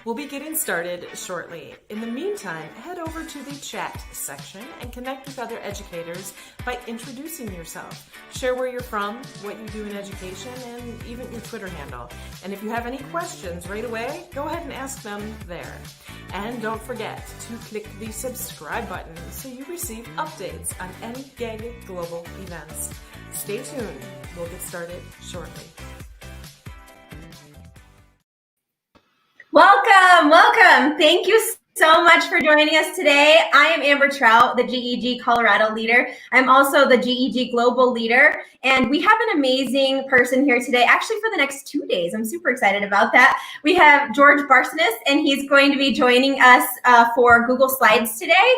We'll be getting started shortly. In the meantime, head over to the chat section and connect with other educators by introducing yourself. Share where you're from, what you do in education, and even your Twitter handle. And if you have any questions right away, go ahead and ask them there. And don't forget to click the subscribe button so you receive updates on any GAG global events. Stay tuned. We'll get started shortly. Welcome. Thank you so much for joining us today. I am Amber Trout, the GEG Colorado leader. I'm also the GEG Global leader, and we have an amazing person here today, actually for the next 2 days. I'm super excited about that. We have George Barcenas, and he's going to be joining us for Google Slides today.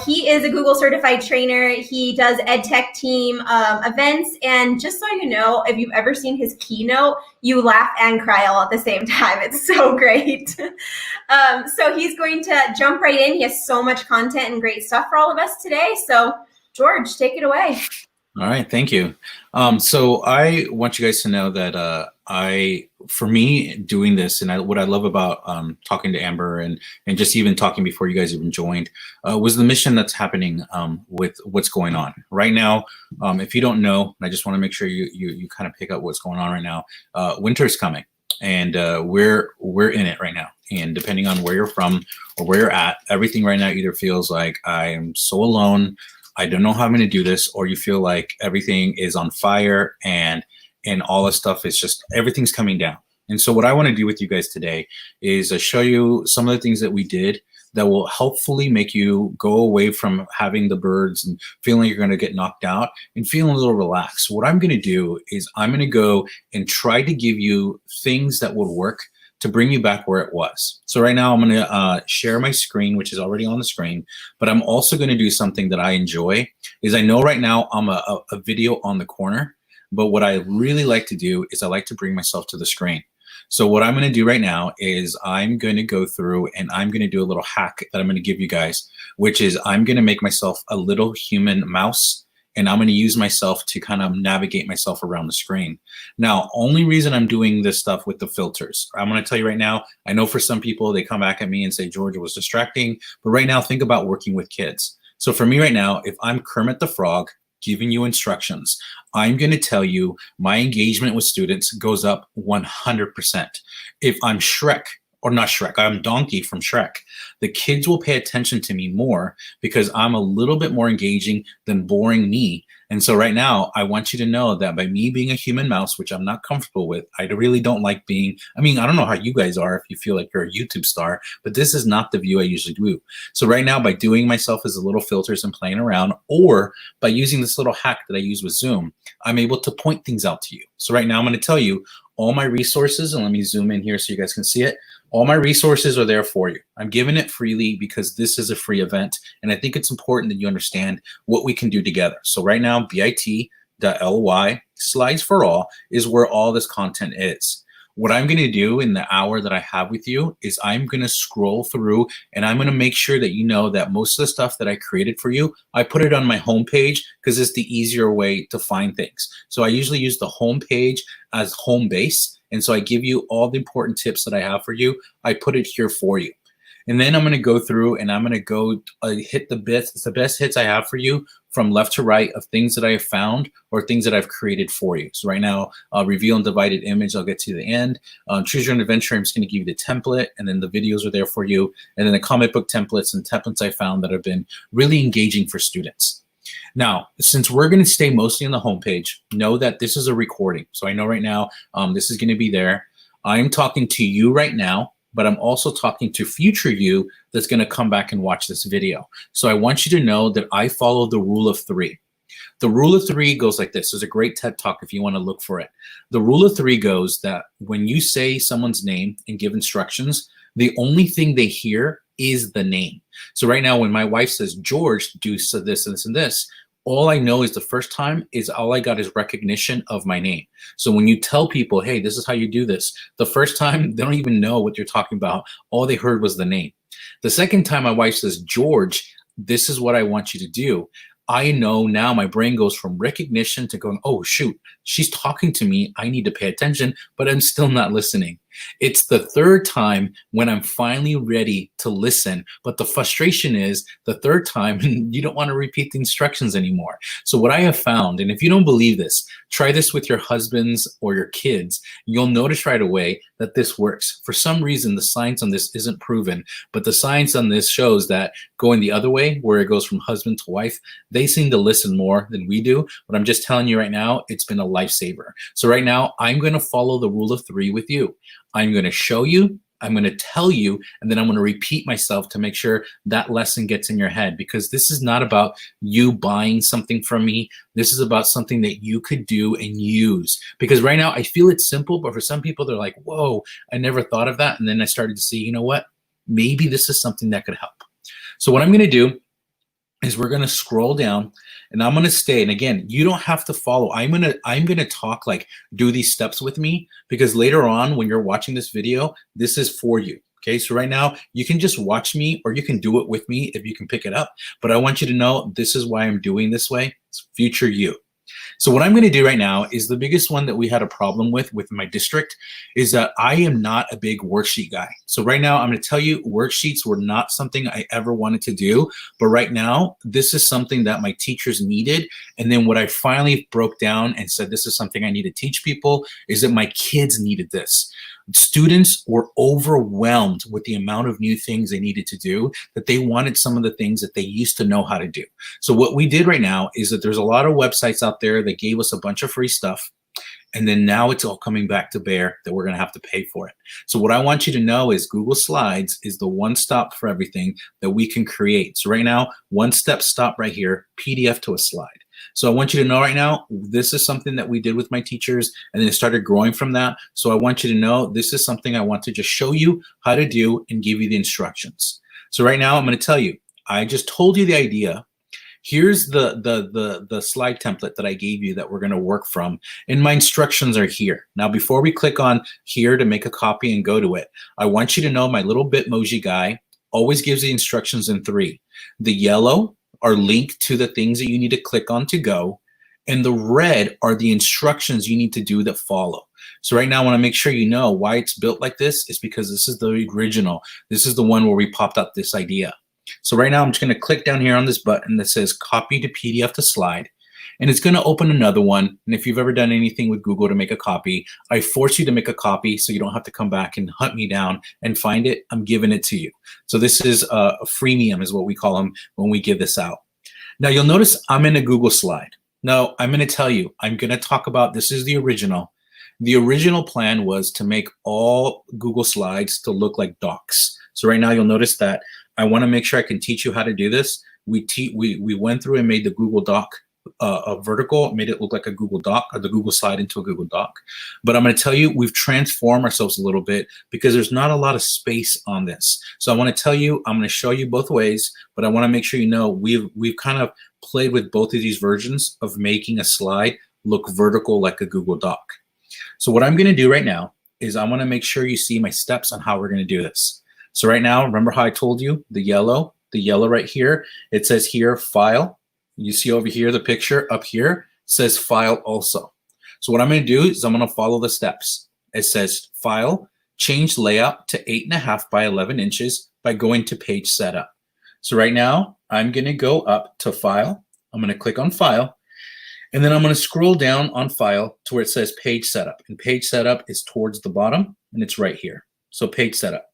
He is a Google certified trainer. He does EdTech team events. And just so you know, if you've ever seen his keynote, you laugh and cry all at the same time. It's so great. So he's going to jump right in. He has so much content and great stuff for all of us today. So George, take it away. All right, thank you. So I want you guys to know that for me, doing this, and what I love about talking to Amber and just even talking before you guys even joined, was the mission that's happening with what's going on right now. If you don't know, I just want to make sure you kind of pick up what's going on right now. Winter's coming, and we're in it right now. And depending on where you're from or where you're at, everything right now either feels like I am so alone, I don't know how I'm going to do this, or you feel like everything is on fire and all this stuff is just, everything's coming down. And so what I want to do with you guys today is show you some of the things that we did that will helpfully make you go away from having the birds and feeling like you're going to get knocked out and feeling a little relaxed. What I'm going to do is I'm going to go and try to give you things that would work to bring you back where it was. So right now I'm going to share my screen, which is already on the screen, but I'm also going to do something that I enjoy. Is I know right now I'm a video on the corner, but what I really like to do is I like to bring myself to the screen. So what I'm going to do right now is I'm going to go through and I'm going to do a little hack that I'm going to give you guys, which is I'm going to make myself a little human mouse, and I'm going to use myself to kind of navigate myself around the screen. Now, only reason I'm doing this stuff with the filters, I'm going to tell you right now, I know for some people, they come back at me and say, George, it was distracting. But right now, think about working with kids. So for me right now, if I'm Kermit the Frog giving you instructions, I'm going to tell you my engagement with students goes up 100%. If I'm Shrek, or not Shrek, I'm Donkey from Shrek, the kids will pay attention to me more because I'm a little bit more engaging than boring me. And so right now, I want you to know that by me being a human mouse, which I'm not comfortable with, I really don't like being, I don't know how you guys are if you feel like you're a YouTube star, but this is not the view I usually do. So right now, by doing myself as a little filters and playing around, or by using this little hack that I use with Zoom, I'm able to point things out to you. So right now, I'm going to tell you all my resources, and let me zoom in here so you guys can see it. All my resources are there for you. I'm giving it freely because this is a free event, and I think it's important that you understand what we can do together. So right now, bit.ly/slides4all is where all this content is. What I'm going to do in the hour that I have with you is I'm going to scroll through and I'm going to make sure that you know that most of the stuff that I created for you, I put it on my homepage because it's the easier way to find things. So I usually use the homepage as home base. And so I give you all the important tips that I have for you. I put it here for you. And then I'm going to go through and I'm going to go hit the bits. It's the best hits I have for you from left to right of things that I have found or things that I've created for you. So right now, reveal and divided image, I'll get to the end. Choose your own adventure, I'm just going to give you the template, and then the videos are there for you. And then the comic book templates and templates I found that have been really engaging for students. Now, since we're going to stay mostly on the homepage, know that this is a recording. So I know right now this is going to be there. I'm talking to you right now, but I'm also talking to future you that's going to come back and watch this video. So I want you to know that I follow the rule of 3. The rule of 3 goes like this. There's a great TED Talk if you want to look for it. The rule of 3 goes that when you say someone's name and give instructions, the only thing they hear is the name. So right now when my wife says, George, do this and this and this, all I know is the first time is all I got is recognition of my name. So when you tell people, hey, this is how you do this, the first time they don't even know what you're talking about. All they heard was the name. The second time my wife says, George, this is what I want you to do, I know now my brain goes from recognition to going, oh, shoot, she's talking to me, I need to pay attention, but I'm still not listening. It's the third time when I'm finally ready to listen, but the frustration is the third time you don't want to repeat the instructions anymore. So what I have found, and if you don't believe this, try this with your husbands or your kids. You'll notice right away that this works. For some reason, the science on this isn't proven, but the science on this shows that going the other way, where it goes from husband to wife, they seem to listen more than we do. But I'm just telling you right now, it's been a lifesaver. So right now, I'm going to follow the rule of 3 with you. I'm going to show you, I'm going to tell you, and then I'm going to repeat myself to make sure that lesson gets in your head, because this is not about you buying something from me. This is about something that you could do and use. Because right now I feel it's simple, but for some people they're like, whoa, I never thought of that. And then I started to see, you know what? Maybe this is something that could help. So what I'm going to do is we're going to scroll down and I'm going to stay. And again, you don't have to follow. I'm going to talk, like, do these steps with me, because later on when you're watching this video, this is for you. Okay. So right now you can just watch me, or you can do it with me if you can pick it up. But I want you to know this is why I'm doing this way. It's future you. So what I'm going to do right now is the biggest one that we had a problem with my district is that I am not a big worksheet guy. So right now I'm going to tell you, worksheets were not something I ever wanted to do. But right now, this is something that my teachers needed. And then what I finally broke down and said, this is something I need to teach people, is that my kids needed this. Students were overwhelmed with the amount of new things they needed to do, that they wanted some of the things that they used to know how to do. So what we did right now is that there's a lot of websites out there that gave us a bunch of free stuff. And then now it's all coming back to bear that we're going to have to pay for it. So what I want you to know is Google Slides is the one stop for everything that we can create. So right now, one step stop right here, PDF to a slide. So I want you to know right now, this is something that we did with my teachers, and then it started growing from that. So I want you to know this is something I want to just show you how to do and give you the instructions. So right now I'm going to tell you, I just told you the idea. Here's the slide template that I gave you that we're going to work from, and my instructions are here. Now, before we click on here to make a copy and go to it, I want you to know my little Bitmoji guy always gives the instructions in 3. The yellow are linked to the things that you need to click on to go, and the red are the instructions you need to do that follow. So right now I want to make sure you know why it's built like this is because this is the original. This is the one where we popped up this idea. So right now I'm just going to click down here on this button that says copy to PDF to slide, and it's going to open another one. And if you've ever done anything with Google to make a copy, I force you to make a copy so you don't have to come back and hunt me down and find it. I'm giving it to you. So this is a freemium is what we call them when we give this out. Now you'll notice I'm in a Google slide. Now I'm going to tell you, I'm going to talk about, this is the original. The original plan was to make all Google Slides to look like docs. So right now you'll notice that I want to make sure I can teach you how to do this. We went through and made the Google Doc a vertical, made it look like a Google Doc, or the Google Slide into a Google Doc. But I'm going to tell you, we've transformed ourselves a little bit because there's not a lot of space on this. So I want to tell you, I'm going to show you both ways, but I want to make sure you know we've kind of played with both of these versions of making a slide look vertical like a Google Doc. So what I'm going to do right now is I want to make sure you see my steps on how we're going to do this. So right now, remember how I told you the yellow right here, it says here, file. You see over here, the picture up here says file also. So what I'm going to do is I'm going to follow the steps. It says file, change layout to 8.5 by 11 inches by going to page setup. So right now I'm going to go up to file. I'm going to click on file, and then I'm going to scroll down on file to where it says page setup, and page setup is towards the bottom and it's right here. So page setup.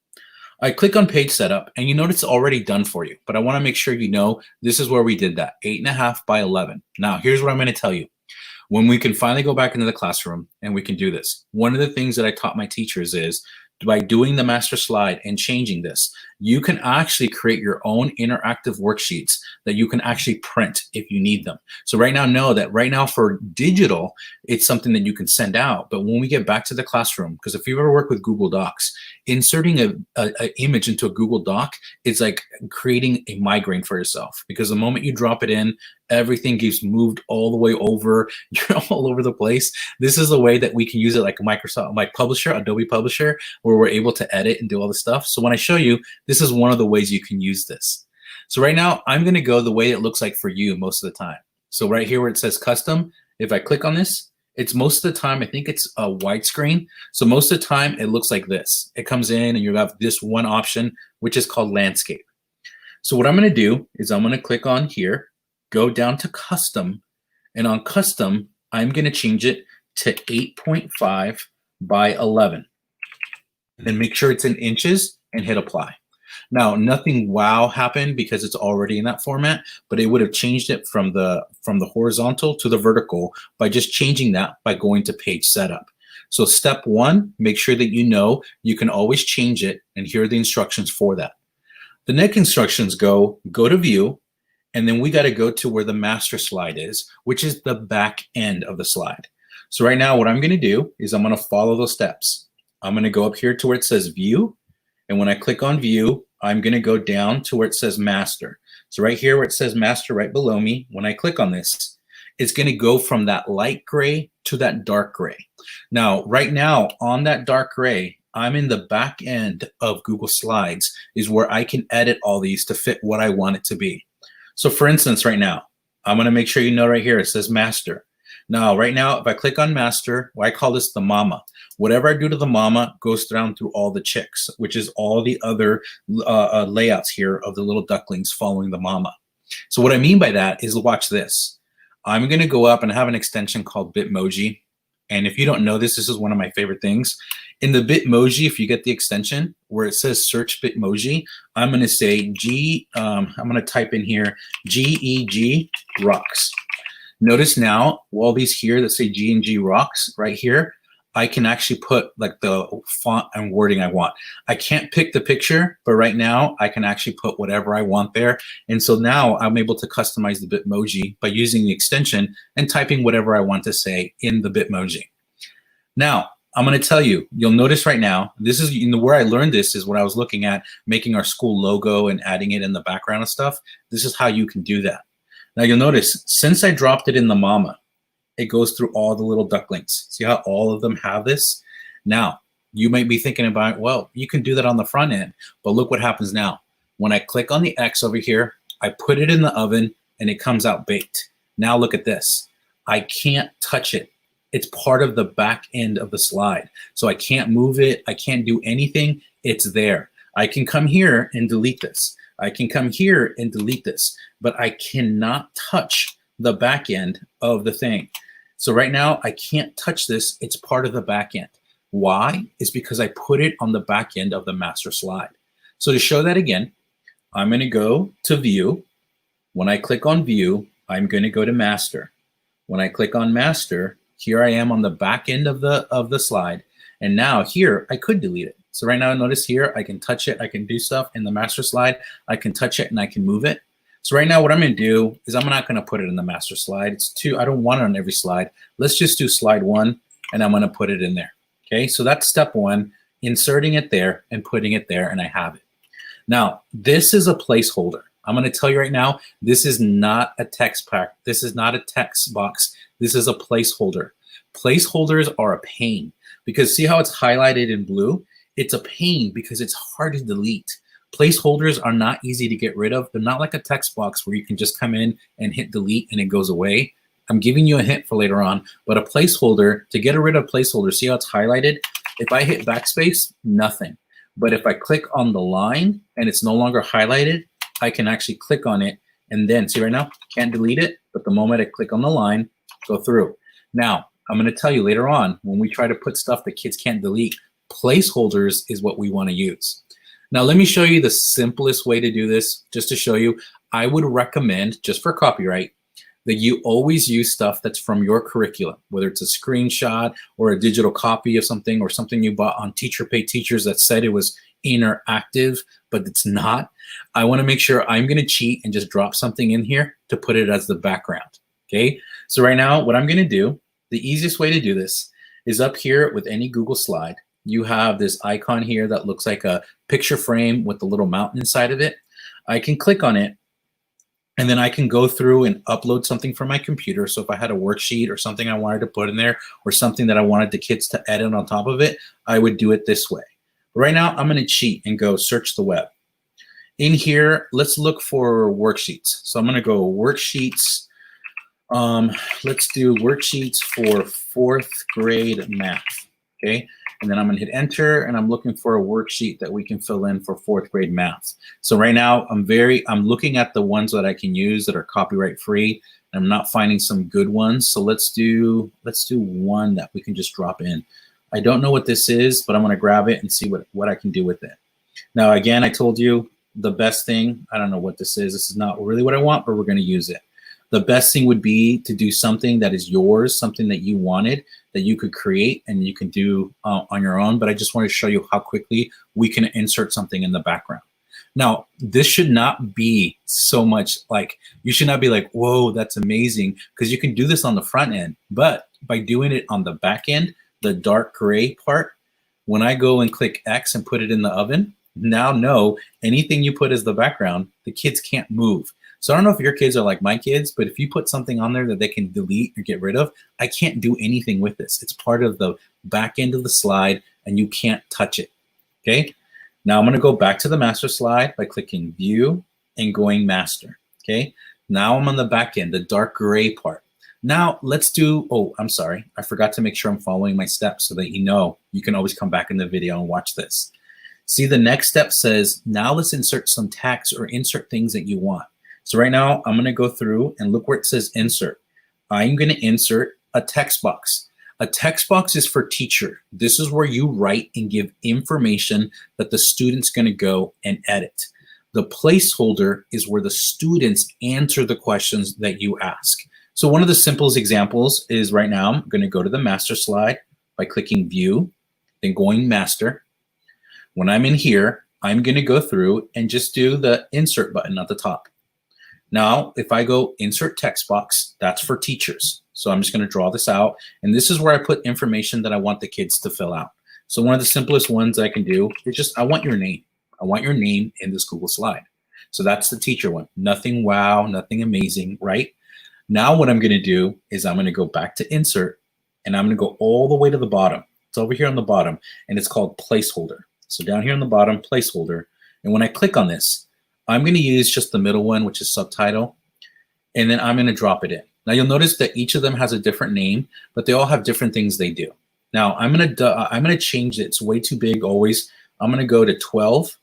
I click on page setup and you notice it's already done for you, but I want to make sure you know this is where we did that, 8.5 by 11. Now, here's what I'm going to tell you. When we can finally go back into the classroom and we can do this, one of the things that I taught my teachers is by doing the master slide and changing this, you can actually create your own interactive worksheets that you can actually print if you need them. So right now, know that right now for digital, it's something that you can send out. But when we get back to the classroom, because if you've ever worked with Google Docs, inserting an image into a Google Doc is like creating a migraine for yourself, because the moment you drop it in, everything gets moved all the way over. You're all over the place. This is a way that we can use it like Microsoft, like Publisher, Adobe Publisher, where we're able to edit and do all this stuff. So when I show you, this is one of the ways you can use this. So right now, I'm going to go the way it looks like for you most of the time. So right here where it says custom, if I click on this, It's most of the time, I think it's a widescreen. So most of the time it looks like this. It comes in and you have this one option, which is called landscape. So what I'm going to do is I'm going to click on here, go down to custom, and on custom, I'm going to change it to 8.5 by 11. And then make sure it's in inches and hit apply. Now, nothing wow happened because it's already in that format, but it would have changed it from the horizontal to the vertical by just changing that by going to page setup. So step one, make sure that you can always change it, and here are the instructions for that. The next instructions go to view, and then we got to go to where the master slide is, which is the back end of the slide. So right now what I'm going to do is I'm going to follow those steps. I'm going to go up here to where it says view. And when I click on view, I'm going to go down to where it says master. So right here where it says master right below me, when I click on this, it's going to go from that light gray to that dark gray. Now, right now on that dark gray, I'm in the back end of Google Slides is where I can edit all these to fit what I want it to be. So for instance, right now, I'm going to make sure right here, it says master. Now, right now, if I click on master, I call this the mama. Whatever I do to the mama goes down through all the chicks, which is all the other layouts here of the little ducklings following the mama. So what I mean by that is, watch this. I'm going to go up and have an extension called Bitmoji. And if you don't know this, this is one of my favorite things. In the Bitmoji, if you get the extension where it says search Bitmoji, I'm going to say I'm going to type in here GEG rocks. Notice now all these here that say G&G rocks right here, I can actually put like the font and wording I want. I can't pick the picture, but right now I can actually put whatever I want there. And so now I'm able to customize the Bitmoji by using the extension and typing whatever I want to say in the Bitmoji. Now, I'm going to tell you, you'll notice right now, this is where I learned this is when I was looking at making our school logo and adding it in the background and stuff. This is how you can do that. Now you'll notice, since I dropped it in the mama, it goes through all the little ducklings. See how all of them have this? Now, you might be thinking about, well, you can do that on the front end, but look what happens now. When I click on the X over here, I put it in the oven and it comes out baked. Now look at this. I can't touch it. It's part of the back end of the slide. So I can't move it. I can't do anything. It's there. I can come here and delete this. I can come here and delete this, but I cannot touch the back end of the thing. So right now I can't touch this. It's part of the back end. Why? It's because I put it on the back end of the master slide. So to show that again, I'm going to go to view. When I click on view, I'm going to go to master. When I click on master, here I am on the back end of the slide. And now here I could delete it. So right now notice here I can touch it. I can do stuff in the master slide. I can touch it and I can move it. So right now what I'm going to do is I'm not going to put it in the master slide. I don't want it on every slide. Let's just do slide 1 and I'm going to put it in there. Okay, so that's step 1, inserting it there and putting it there, and I have it. Now, this is a placeholder. I'm going to tell you right now, this is not a text pack. This is not a text box. This is a placeholder. Placeholders are a pain because see how it's highlighted in blue? It's a pain because it's hard to delete. Placeholders are not easy to get rid of. They're not like a text box where you can just come in and hit delete and it goes away. I'm giving you a hint for later on, but a placeholder, to get rid of placeholder, see how it's highlighted? If I hit backspace, nothing. But if I click on the line and it's no longer highlighted, I can actually click on it and then, see right now, can't delete it, but the moment I click on the line, go through. Now, I'm going to tell you later on, when we try to put stuff that kids can't delete, placeholders is what we want to use. Now, let me show you the simplest way to do this. Just to show you, I would recommend, just for copyright, that you always use stuff that's from your curriculum, whether it's a screenshot or a digital copy of something or something you bought on Teacher Pay Teachers that said it was interactive, but it's not. I want to make sure I'm going to cheat and just drop something in here to put it as the background. Okay, so right now what I'm going to do, the easiest way to do this is up here with any Google slide. You have this icon here that looks like a picture frame with the little mountain inside of it. I can click on it and then I can go through and upload something from my computer. So if I had a worksheet or something I wanted to put in there or something that I wanted the kids to edit on top of it, I would do it this way. Right now I'm going to cheat and go search the web. In here, let's look for worksheets. So I'm going to go worksheets. Let's do worksheets for 4th grade math, okay? And then I'm gonna hit enter, and I'm looking for a worksheet that we can fill in for 4th grade math. So right now, I'm looking at the ones that I can use that are copyright free, and I'm not finding some good ones. So let's do one that we can just drop in. I don't know what this is, but I'm gonna grab it and see what I can do with it. Now, again, I told you the best thing, I don't know what this is. This is not really what I want, but we're gonna use it. The best thing would be to do something that is yours, something that you wanted, that you could create and you can do on your own. But I just want to show you how quickly we can insert something in the background. Now, this should not be so much like, you should not be like, whoa, that's amazing, because you can do this on the front end. But by doing it on the back end, the dark gray part, when I go and click X and put it in the oven, now know anything you put as the background, the kids can't move. So I don't know if your kids are like my kids, but if you put something on there that they can delete or get rid of, I can't do anything with this. It's part of the back end of the slide and you can't touch it, okay? Now I'm gonna go back to the master slide by clicking view and going master, okay? Now I'm on the back end, the dark gray part. Now let's do, oh, I'm sorry. I forgot to make sure I'm following my steps so that you know you can always come back in the video and watch this. See, the next step says, now let's insert some text or insert things that you want. So right now, I'm going to go through and look where it says insert. I'm going to insert a text box. A text box is for teacher. This is where you write and give information that the student's going to go and edit. The placeholder is where the students answer the questions that you ask. So one of the simplest examples is right now, I'm going to go to the master slide by clicking view, then going master. When I'm in here, I'm going to go through and just do the insert button at the top. Now, if I go insert text box, that's for teachers. So I'm just going to draw this out. And this is where I put information that I want the kids to fill out. So one of the simplest ones I can do is just, I want your name. I want your name in this Google slide. So that's the teacher one. Nothing wow, nothing amazing, right? Now what I'm going to do is I'm going to go back to insert and I'm going to go all the way to the bottom. It's over here on the bottom and it's called placeholder. So down here on the bottom, placeholder. And when I click on this, I'm going to use just the middle one, which is subtitle, and then I'm going to drop it in. Now you'll notice that each of them has a different name, but they all have different things they do. Now I'm going to change it. It's way too big always. I'm going to go to 12,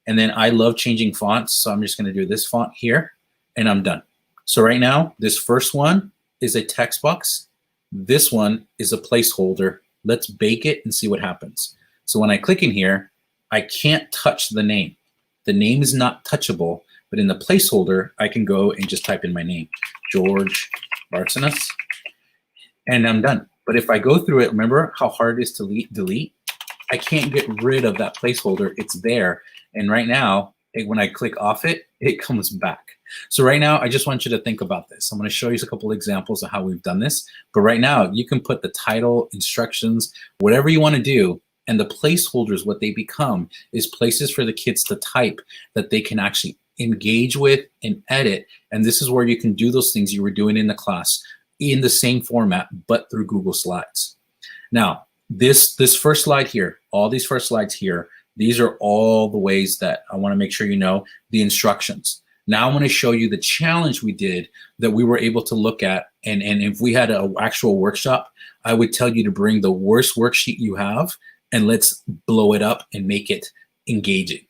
and then I love changing fonts, so I'm just going to do this font here, and I'm done. So right now, this first one is a text box. This one is a placeholder. Let's bake it and see what happens. So when I click in here, I can't touch the name. The name is not touchable, but in the placeholder, I can go and just type in my name, George Barcenas, and I'm done. But if I go through it, remember how hard it is to delete? I can't get rid of that placeholder. It's there. And right now, when I click off it, it comes back. So right now, I just want you to think about this. I'm going to show you a couple of examples of how we've done this. But right now, you can put the title, instructions, whatever you want to do. And the placeholders, what they become is places for the kids to type that they can actually engage with and edit. And this is where you can do those things you were doing in the class in the same format, but through Google Slides. Now, this first slide here, all these first slides here, these are all the ways that I want to make sure you know the instructions. Now I'm going to show you the challenge we did that we were able to look at. And if we had an actual workshop, I would tell you to bring the worst worksheet you have and let's blow it up and make it engaging.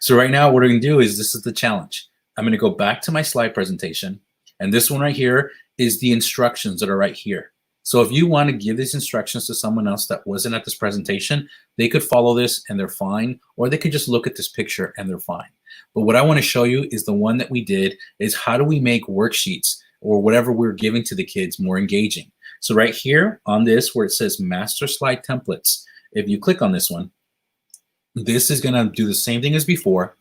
So right now, what we're gonna do is, this is the challenge. I'm gonna go back to my slide presentation, and this one right here is the instructions that are right here. So if you wanna give these instructions to someone else that wasn't at this presentation, they could follow this and they're fine, or they could just look at this picture and they're fine. But what I wanna show you is the one that we did is how do we make worksheets or whatever we're giving to the kids more engaging. So right here on this where it says master slide templates, if you click on this one, this is gonna do the same thing as before,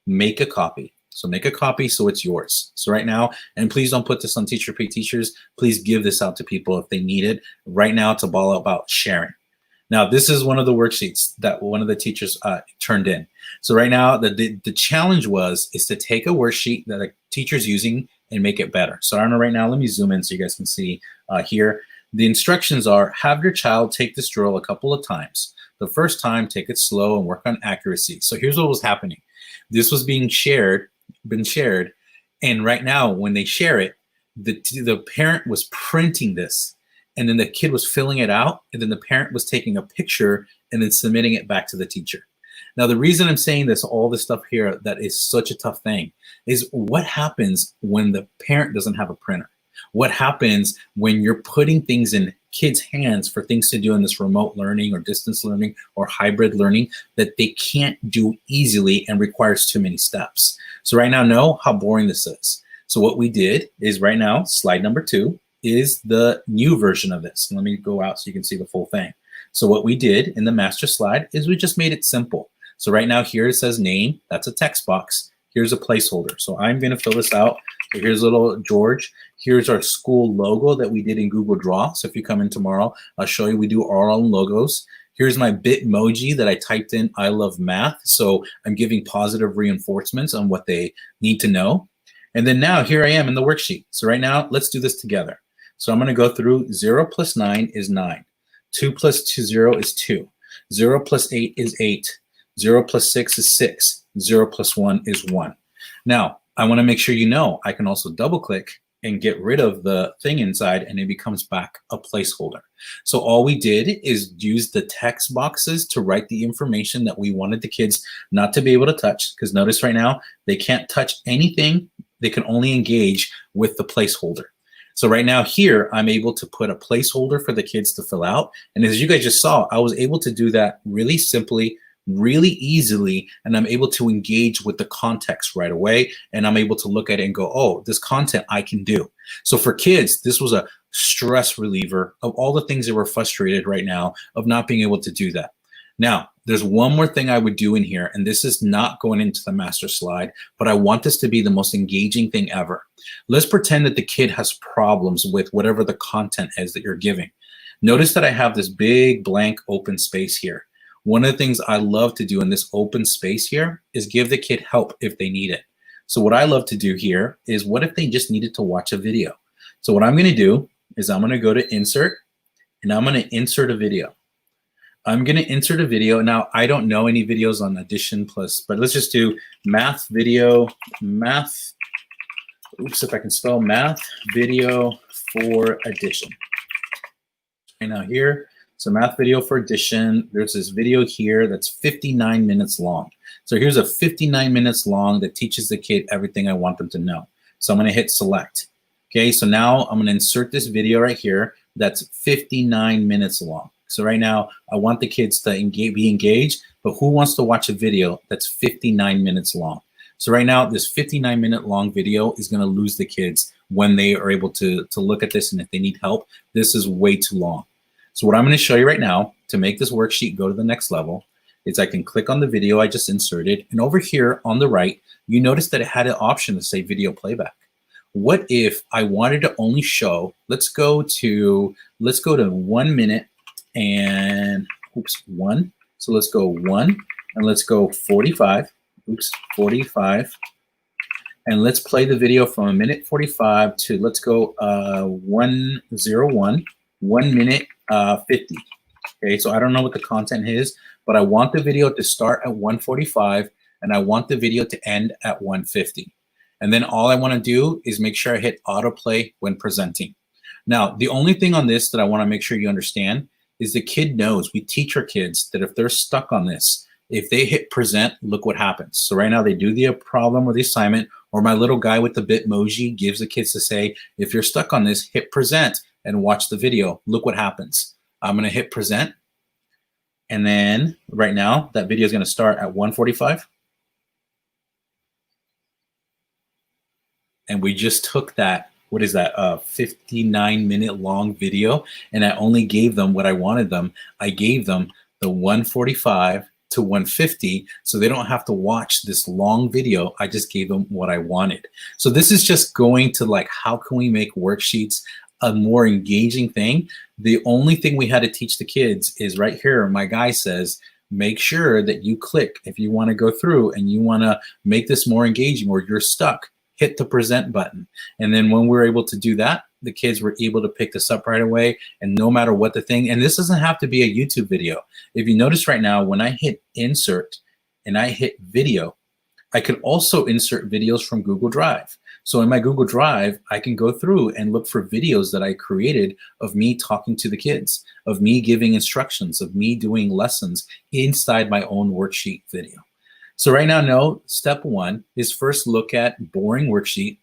make a copy. So make a copy so it's yours. So right now, and please don't put this on Teacher Pay Teachers, please give this out to people if they need it. Right now, it's all about sharing. Now, this is one of the worksheets that one of the teachers turned in. So right now, the challenge is to take a worksheet that a teacher's using and make it better. So I don't know right now, let me zoom in so you guys can see here. The instructions are, have your child take this drill a couple of times. The first time, take it slow and work on accuracy. So here's what was happening. This was being shared, and right now when they share it, the parent was printing this, and then the kid was filling it out, and then the parent was taking a picture and then submitting it back to the teacher. Now, the reason I'm saying this, all this stuff here that is such a tough thing, is what happens when the parent doesn't have a printer? What happens when you're putting things in kids' hands for things to do in this remote learning or distance learning or hybrid learning that they can't do easily and requires too many steps? So right now, know how boring this is. So what we did is right now, slide number 2 is the new version of this. Let me go out so you can see the full thing. So what we did in the master slide is we just made it simple. So right now here it says name, that's a text box. Here's a placeholder. So I'm gonna fill this out. So here's little George. Here's our school logo that we did in Google Draw. So if you come in tomorrow, I'll show you we do our own logos. Here's my Bitmoji that I typed in I love math. So I'm giving positive reinforcements on what they need to know. And then now here I am in the worksheet. So right now, let's do this together. So I'm gonna go through 0 plus 9 is 9. 2 plus 0 is 2. 0 plus 8 is 8. 0 plus 6 is 6. 0 plus 1 is 1. Now, I want to make sure you know I can also double click and get rid of the thing inside, and it becomes back a placeholder. So all we did is use the text boxes to write the information that we wanted the kids not to be able to touch, because notice right now, they can't touch anything. They can only engage with the placeholder. So right now here, I'm able to put a placeholder for the kids to fill out. And as you guys just saw, I was able to do that really simply, really easily, and I'm able to engage with the context right away, and I'm able to look at it and go, oh, this content I can do. So for kids, this was a stress reliever of all the things that were frustrated right now of not being able to do that. Now, there's one more thing I would do in here, and this is not going into the master slide, but I want this to be the most engaging thing ever. Let's pretend that the kid has problems with whatever the content is that you're giving. Notice that I have this big blank open space here. One of the things I love to do in this open space here is give the kid help if they need it. So what I love to do here is what if they just needed to watch a video? So what I'm going to do is I'm going to go to insert, and I'm going to insert a video. I'm going to insert a video. Now, I don't know any videos on Audition Plus, but let's just do math video, math. Oops, if I can spell math video for Audition. Right now here. So math video for Audition, there's this video here that's 59 minutes long. So here's a 59 minutes long that teaches the kid everything I want them to know. So I'm gonna hit select. Okay, so now I'm gonna insert this video right here that's 59 minutes long. So right now, I want the kids to be engaged, but who wants to watch a video that's 59 minutes long? So right now, this 59-minute long video is gonna lose the kids when they are able to look at this, and if they need help, this is way too long. So what I'm going to show you right now to make this worksheet go to the next level is I can click on the video I just inserted, and over here on the right, you notice that it had an option to say video playback. What if I wanted to only show, let's go to 1 minute and, oops, 1. So let's go 1 and let's go 45, oops, 45. And let's play the video from 1:45 to, let's go 1:01, 1 minute 50. Okay, so I don't know what the content is, but I want the video to start at 1:45 and I want the video to end at 1:50. And then all I want to do is make sure I hit autoplay when presenting. Now, the only thing on this that I want to make sure you understand is the kid knows, we teach our kids that if they're stuck on this, if they hit present, look what happens. So right now they do the problem or the assignment, or my little guy with the Bitmoji gives the kids to say, if you're stuck on this, hit present and watch the video. Look what happens. I'm going to hit present. And then right now, that video is going to start at 1:45. And we just took that, what is that, 59-minute long video, and I only gave them what I wanted them. I gave them the 1:45 to 1:50, so they don't have to watch this long video. I just gave them what I wanted. So this is just going to like, how can we make worksheets a more engaging thing? The only thing we had to teach the kids is right here. My guy says, make sure that you click if you want to go through and you want to make this more engaging, or you're stuck, hit the present button. And then when we're able to do that, the kids were able to pick this up right away, and no matter what the thing, and this doesn't have to be a YouTube video. If you notice right now, when I hit insert and I hit video, I could also insert videos from Google Drive. So in my Google Drive, I can go through and look for videos that I created of me talking to the kids, of me giving instructions, of me doing lessons inside my own worksheet video. So right now, no, step one is first look at boring worksheet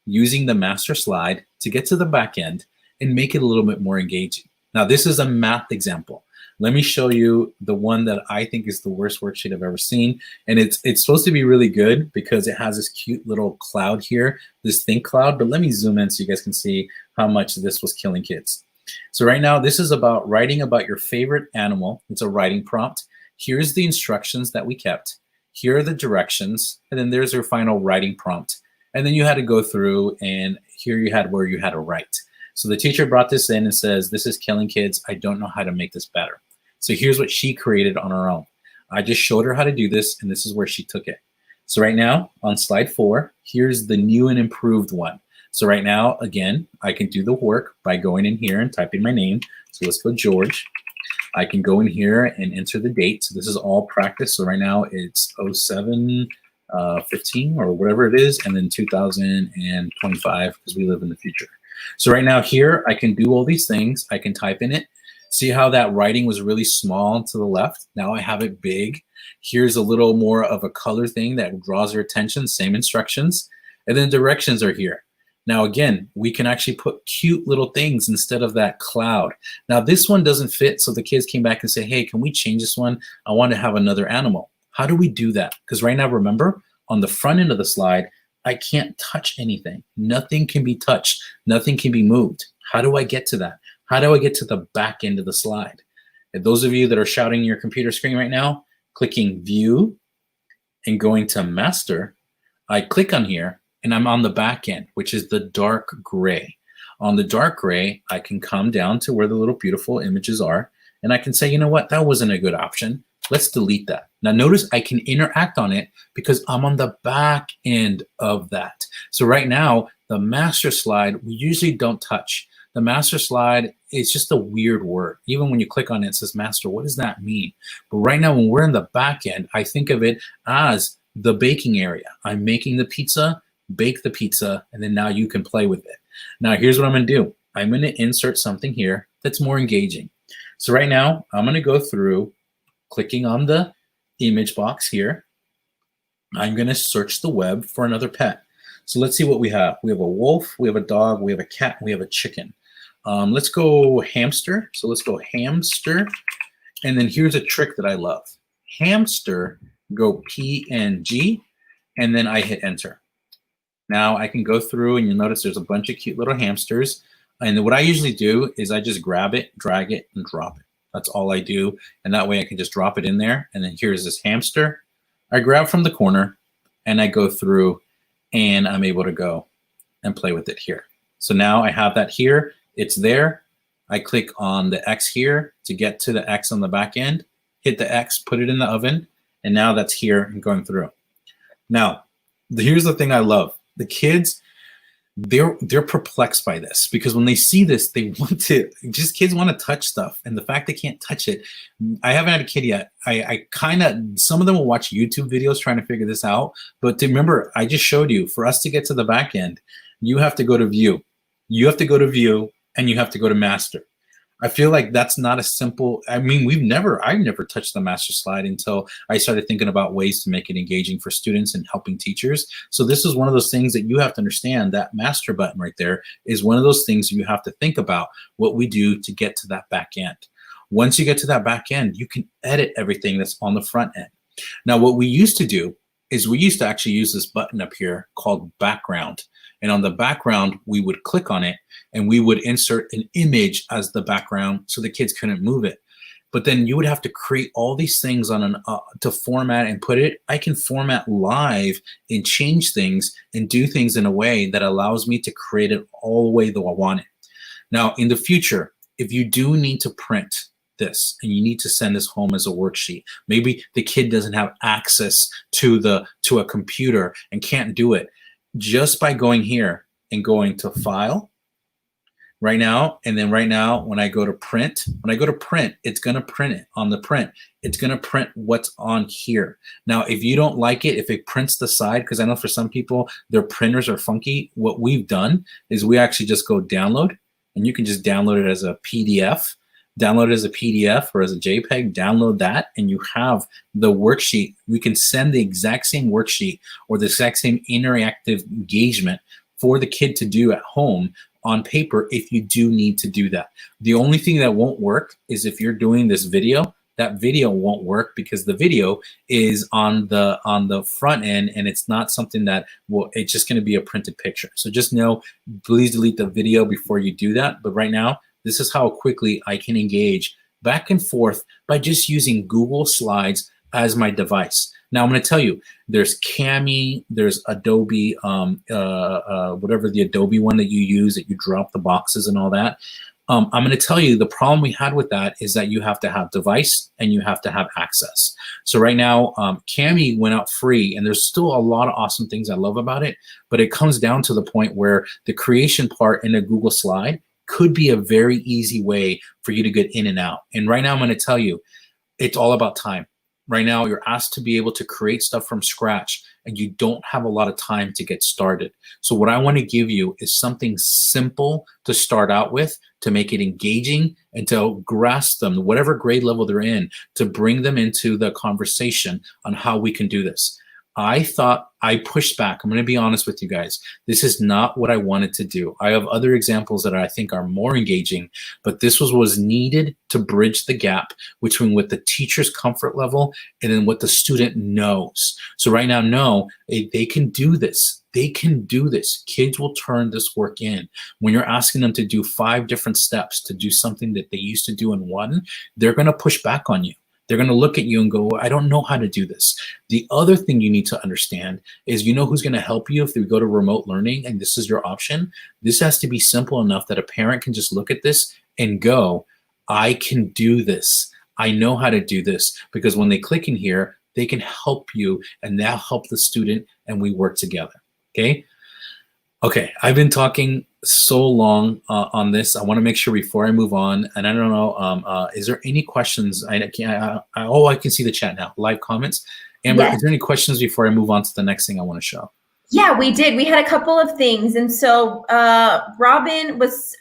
using the master slide to get to the back end and make it a little bit more engaging. Now, this is a math example. Let me show you the one that I think is the worst worksheet I've ever seen. And it's supposed to be really good because it has this cute little cloud here, this think cloud. But let me zoom in so you guys can see how much this was killing kids. So right now, this is about writing about your favorite animal. It's a writing prompt. Here's the instructions that we kept. Here are the directions. And then there's your final writing prompt. And then you had to go through, and here you had where you had to write. So the teacher brought this in and says, this is killing kids. I don't know how to make this better. So here's what she created on her own. I just showed her how to do this, and this is where she took it. So right now on slide 4, here's the new and improved one. So right now, again, I can do the work by going in here and typing my name. So let's go George. I can go in here and enter the date. So this is all practice. So right now it's 07 15 or whatever it is, and then 2025 because we live in the future. So right now here, I can do all these things. I can type in it. See how that writing was really small to the left? Now I have it big. Here's a little more of a color thing that draws your attention, same instructions. And then directions are here. Now again, we can actually put cute little things instead of that cloud. Now this one doesn't fit, so the kids came back and say, hey, can we change this one? I want to have another animal. How do we do that? Because right now, remember, on the front end of the slide, I can't touch anything. Nothing can be touched. Nothing can be moved. How do I get to that? How do I get to the back end of the slide? And those of you that are shouting your computer screen right now, clicking View and going to Master, I click on here and I'm on the back end, which is the dark gray. On the dark gray, I can come down to where the little beautiful images are, and I can say, you know what, that wasn't a good option. Let's delete that. Now notice I can interact on it because I'm on the back end of that. So right now, the master slide, we usually don't touch. The master slide is just a weird word. Even when you click on it, it says master. What does that mean? But right now, when we're in the back end, I think of it as the baking area. I'm making the pizza, bake the pizza, and then now you can play with it. Now here's what I'm gonna do. I'm gonna insert something here that's more engaging. So right now, I'm gonna go through clicking on the image box here. I'm gonna search the web for another pet. So let's see what we have. We have a wolf, we have a dog, we have a cat, we have a chicken. Let's go hamster. So let's go hamster. And then here's a trick that I love. Hamster, go PNG, and then I hit enter. Now I can go through and you'll notice there's a bunch of cute little hamsters. And what I usually do is I just grab it, drag it, and drop it. That's all I do. And that way I can just drop it in there. And then here's this hamster. I grab from the corner and I go through and I'm able to go and play with it here. So now I have that here. It's there. I click on the X here to get to the X on the back end, hit the X, put it in the oven, and now that's here and going through. Now, here's the thing I love. The kids, they're perplexed by this because when they see this, they want to, just kids want to touch stuff. And the fact they can't touch it, I haven't had a kid yet. I kind of, some of them will watch YouTube videos trying to figure this out. But remember, I just showed you, for us to get to the back end, you have to go to View. You have to go to View and you have to go to Master. I feel like that's not a simple, I mean, I've never touched the master slide until I started thinking about ways to make it engaging for students and helping teachers. So this is one of those things that you have to understand. That master button right there is one of those things you have to think about what we do to get to that back end. Once you get to that back end, you can edit everything that's on the front end. Now, what we used to do is we used to actually use this button up here called background. And on the background, we would click on it and we would insert an image as the background so the kids couldn't move it. But then you would have to create all these things on an to format and put it. I can format live and change things and do things in a way that allows me to create it all the way that I want it. Now, in the future, if you do need to print this and you need to send this home as a worksheet, maybe the kid doesn't have access to a computer and can't do it. Just by going here and going to File, right now. And then right now, when I go to print, it's going to print it on the print. It's going to print what's on here. Now, if you don't like it, if it prints the side, because I know for some people, their printers are funky. What we've done is we actually just go download, and you can just download it as a PDF. Download it as a PDF or as a JPEG, download that, and you have the worksheet. We can send the exact same worksheet or the exact same interactive engagement for the kid to do at home on paper if you do need to do that. The only thing that won't work is if you're doing this video. That video won't work because the video is on the front end, and it's not something that it's just going to be a printed picture. So just know, please delete the video before you do that. But right now, this is how quickly I can engage back and forth by just using Google Slides as my device. Now I'm going to tell you, there's Cami, there's Adobe, whatever the Adobe one that you use, that you drop the boxes and all that. I'm going to tell you the problem we had with that is that you have to have device and you have to have access. So right now, Cami went out free, and there's still a lot of awesome things I love about it, but it comes down to the point where the creation part in a Google slide could be a very easy way for you to get in and out. And right now, I'm going to tell you, it's all about time. Right now, you're asked to be able to create stuff from scratch, and you don't have a lot of time to get started. So what I want to give you is something simple to start out with, to make it engaging and to grasp them, whatever grade level they're in, to bring them into the conversation on how we can do this. I thought I pushed back. I'm going to be honest with you guys. This is not what I wanted to do. I have other examples that I think are more engaging, but this was needed to bridge the gap between what the teacher's comfort level and then what the student knows. So right now, no, they can do this. They can do this. Kids will turn this work in. When you're asking them to do 5 different steps to do something that they used to do in 1, they're going to push back on you. They're going to look at you and go, I don't know how to do this. The other thing you need to understand is, you know who's going to help you if you go to remote learning and this is your option? This has to be simple enough that a parent can just look at this and go, I can do this. I know how to do this. Because when they click in here, they can help you and now help the student, and we work together. Okay? Okay, I've been talking so long on this. I want to make sure before I move on, and I don't know, is there any questions? I can see the chat now, live comments. Amber, yes. Is there any questions before I move on to the next thing I want to show? Yeah, we did. We had a couple of things. And so Robin was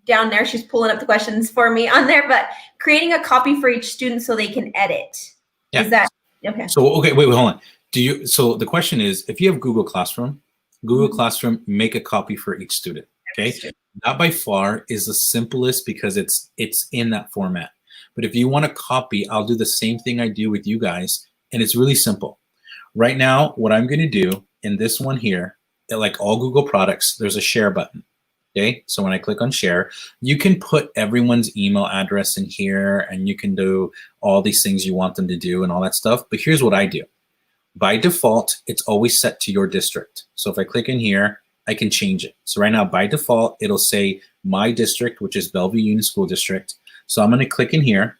down there. She's pulling up the questions for me on there, but creating a copy for each student so they can edit. Yeah. Is that, okay. So, okay, wait, hold on. So the question is, if you have Google Classroom, Classroom, make a copy for each student. Okay, that by far is the simplest because it's in that format. But if you want to copy, I'll do the same thing I do with you guys, and it's really simple. Right now, what I'm going to do in this one here, like all Google products, there's a share button. Okay, so when I click on share, you can put everyone's email address in here, and you can do all these things you want them to do and all that stuff. But here's what I do. By default, it's always set to your district. So if I click in here, I can change it. So right now, by default, it'll say my district, which is Bellevue Union School District. So I'm going to click in here,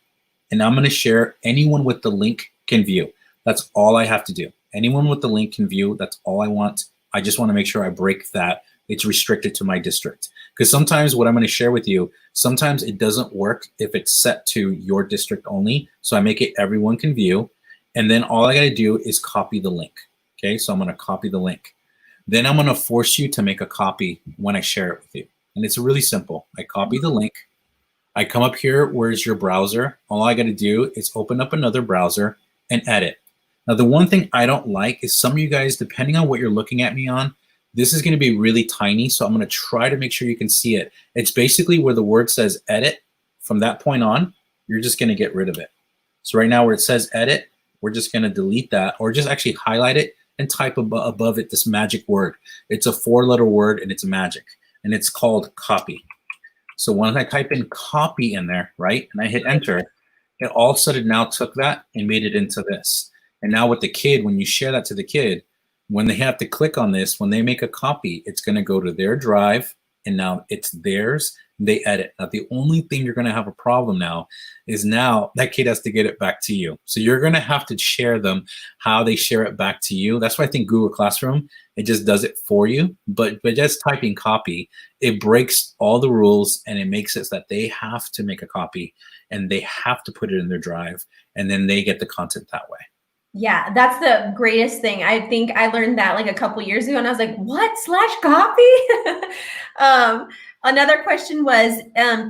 and I'm going to share. Anyone with the link can view. That's all I have to do. Anyone with the link can view. That's all I want. I just want to make sure I break that. It's restricted to my district. Because sometimes what I'm going to share with you, sometimes it doesn't work if it's set to your district only. So I make it everyone can view. And then all I got to do is copy the link. Okay, so I'm going to copy the link. Then I'm going to force you to make a copy when I share it with you. And it's really simple. I copy the link. I come up here, where's your browser? All I got to do is open up another browser and edit. Now, the one thing I don't like is some of you guys, depending on what you're looking at me on, this is going to be really tiny. So I'm going to try to make sure you can see it. It's basically where the word says edit. From that point on, you're just going to get rid of it. So right now where it says edit, we're just going to delete that, or just actually highlight it and type above it this magic word. It's a 4-letter word, and it's magic, and it's called copy. So when I type in copy in there, right, and I hit enter, it all of a sudden now took that and made it into this. And now with the kid, when you share that to the kid, when they have to click on this, when they make a copy, it's going to go to their drive, and now it's theirs, they edit. Now, the only thing you're going to have a problem now is now that kid has to get it back to you. So you're going to have to share them how they share it back to you. That's why I think Google Classroom, it just does it for you. But just typing copy, it breaks all the rules and it makes it so that they have to make a copy and they have to put it in their drive, and then they get the content that way. Yeah, that's the greatest thing. I think I learned that like a couple years ago and I was like, what, /copy? Another question was,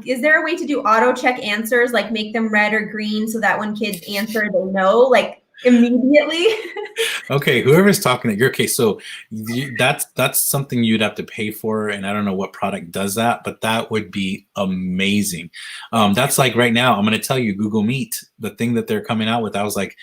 is there a way to do auto check answers, like make them red or green so that when kids answer, they know like immediately? Okay, whoever's talking to you, okay, so that's something you'd have to pay for, and I don't know what product does that, but that would be amazing. That's like right now, I'm going to tell you, Google Meet, the thing that they're coming out with, I was like,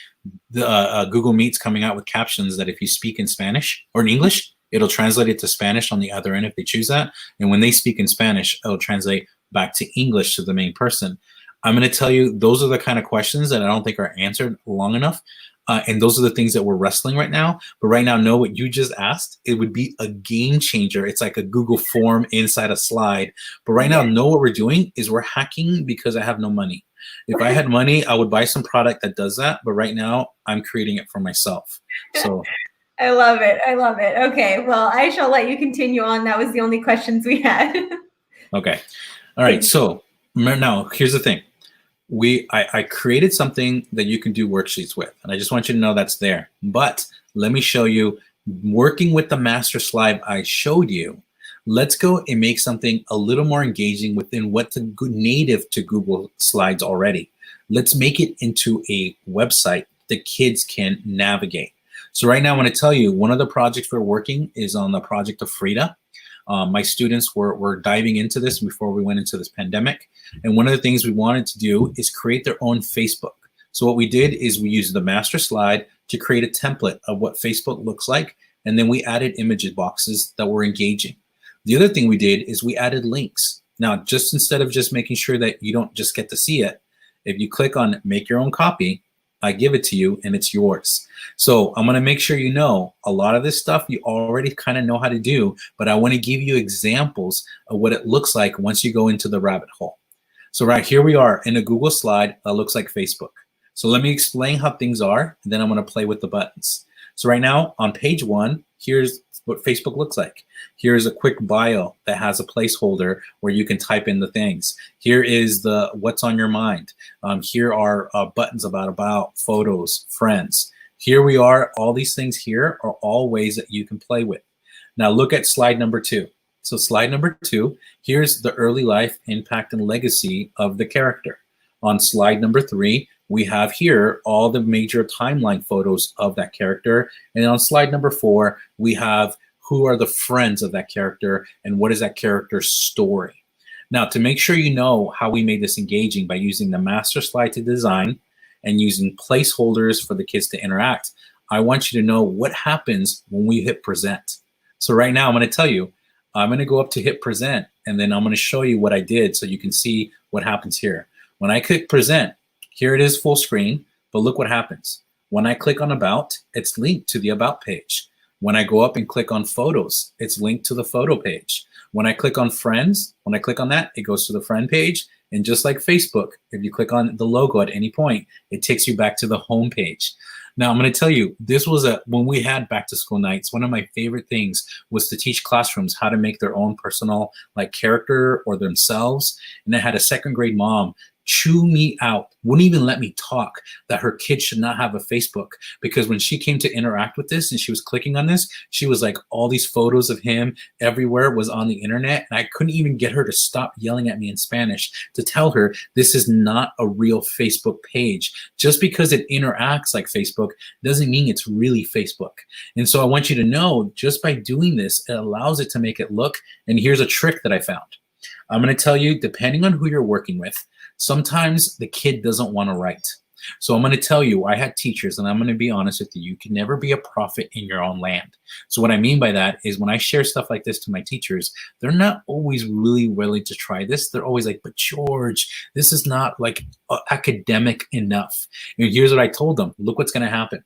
Google Meet's coming out with captions that if you speak in Spanish or in English, it'll translate it to Spanish on the other end if they choose that, and when they speak in Spanish, it'll translate back to English to the main person. I'm going to tell you, those are the kind of questions that I don't think are answered long enough. And those are the things that we're wrestling right now. But right now, know what you just asked, it would be a game changer. It's like a Google form inside a slide. But right now, know what we're doing is we're hacking because I have no money. If I had money, I would buy some product that does that. But right now, I'm creating it for myself. So I love it. I love it. Okay, well, I shall let you continue on. That was the only questions we had. Okay. All right. So now here's the thing. I created something that you can do worksheets with, and I just want you to know that's there. But let me show you, working with the master slide I showed you, let's go and make something a little more engaging within what's native to Google Slides already. Let's make it into a website the kids can navigate. So right now I want to tell you, one of the projects we're working is on the project of Frida. My students were diving into this before we went into this pandemic. And one of the things we wanted to do is create their own Facebook. So what we did is we used the master slide to create a template of what Facebook looks like. And then we added image boxes that were engaging. The other thing we did is we added links. Now, just instead of just making sure that you don't just get to see it, if you click on make your own copy, I give it to you and it's yours. So I'm going to make sure you know a lot of this stuff you already kind of know how to do, but I want to give you examples of what it looks like once you go into the rabbit hole. So right here we are in a Google slide that looks like Facebook. So let me explain how things are, and then I'm going to play with the buttons. So right now on page 1, here's what Facebook looks like. Here's a quick bio that has a placeholder where you can type in the things. Here is the what's on your mind. Here are buttons about, photos, friends. Here we are. All these things here are all ways that you can play with. Now look at slide number 2. So slide number 2, here's the early life, impact, and legacy of the character. On slide number 3, we have here all the major timeline photos of that character. And on slide number 4, we have who are the friends of that character and what is that character's story. Now, to make sure you know how we made this engaging by using the master slide to design and using placeholders for the kids to interact, I want you to know what happens when we hit present. So right now, I'm going to tell you, I'm going to go up to hit present, and then I'm going to show you what I did so you can see what happens here. When I click present, here it is full screen, but look what happens. When I click on about, it's linked to the about page. When I go up and click on photos, it's linked to the photo page. When I click on friends, when I click on that, it goes to the friend page. And just like Facebook, if you click on the logo at any point, it takes you back to the home page. Now, I'm going to tell you, this was when we had back to school nights, one of my favorite things was to teach classrooms how to make their own personal like character or themselves. And I had a second grade mom chew me out, wouldn't even let me talk, that her kid should not have a Facebook, because when she came to interact with this and she was clicking on this, she was like, all these photos of him everywhere was on the internet, and I couldn't even get her to stop yelling at me in Spanish to tell her this is not a real Facebook page. Just because it interacts like Facebook doesn't mean it's really Facebook. And so I want you to know, just by doing this, it allows it to make it look, and here's a trick that I found. I'm going to tell you, depending on who you're working with, sometimes the kid doesn't want to write. So I'm going to tell you, I had teachers, and I'm going to be honest with you, you can never be a prophet in your own land. So what I mean by that is when I share stuff like this to my teachers, they're not always really willing to try this. They're always like, but George, this is not like academic enough. And here's what I told them. Look what's going to happen.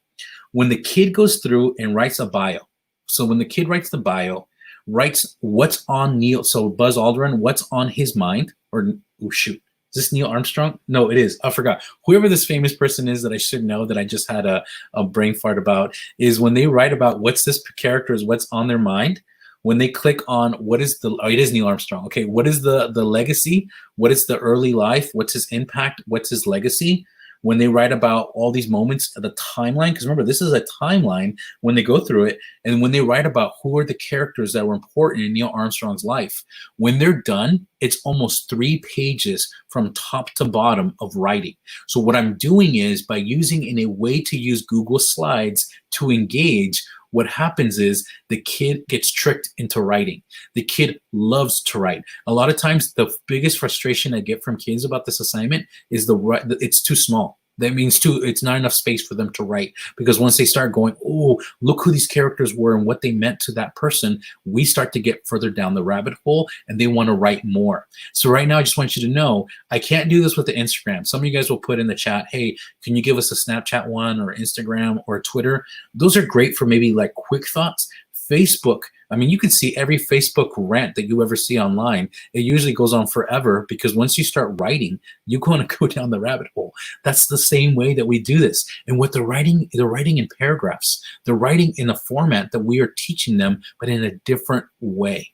When the kid goes through and writes a bio, so when the kid writes the bio, writes what's on Neil. So Buzz Aldrin, what's on his mind? Or, oh shoot, is this Neil Armstrong? No, it is. I forgot. Whoever this famous person is that I should know that I just had a brain fart about is when they write about what's this character's, what's on their mind. When they click on what is the, oh, it is Neil Armstrong. Okay, what is the legacy? What is the early life? What's his impact? What's his legacy? When they write about all these moments, the timeline, because remember, this is a timeline when they go through it, and when they write about who are the characters that were important in Neil Armstrong's life, when they're done, it's almost 3 pages from top to bottom of writing. So what I'm doing is, by using in a way to use Google Slides to engage, what happens is the kid gets tricked into writing. The kid loves to write. A lot of times, the biggest frustration I get from kids about this assignment is it's too small. That means it's not enough space for them to write, because once they start going, oh, look who these characters were and what they meant to that person, we start to get further down the rabbit hole and they want to write more. So right now, I just want you to know, I can't do this with the Instagram. Some of you guys will put in the chat, hey, can you give us a Snapchat one or Instagram or Twitter? Those are great for maybe like quick thoughts. Facebook, I mean, you can see every Facebook rant that you ever see online. It usually goes on forever, because once you start writing, you're going to go down the rabbit hole. That's the same way that we do this. And what they're writing in paragraphs. They're writing in a format that we are teaching them, but in a different way.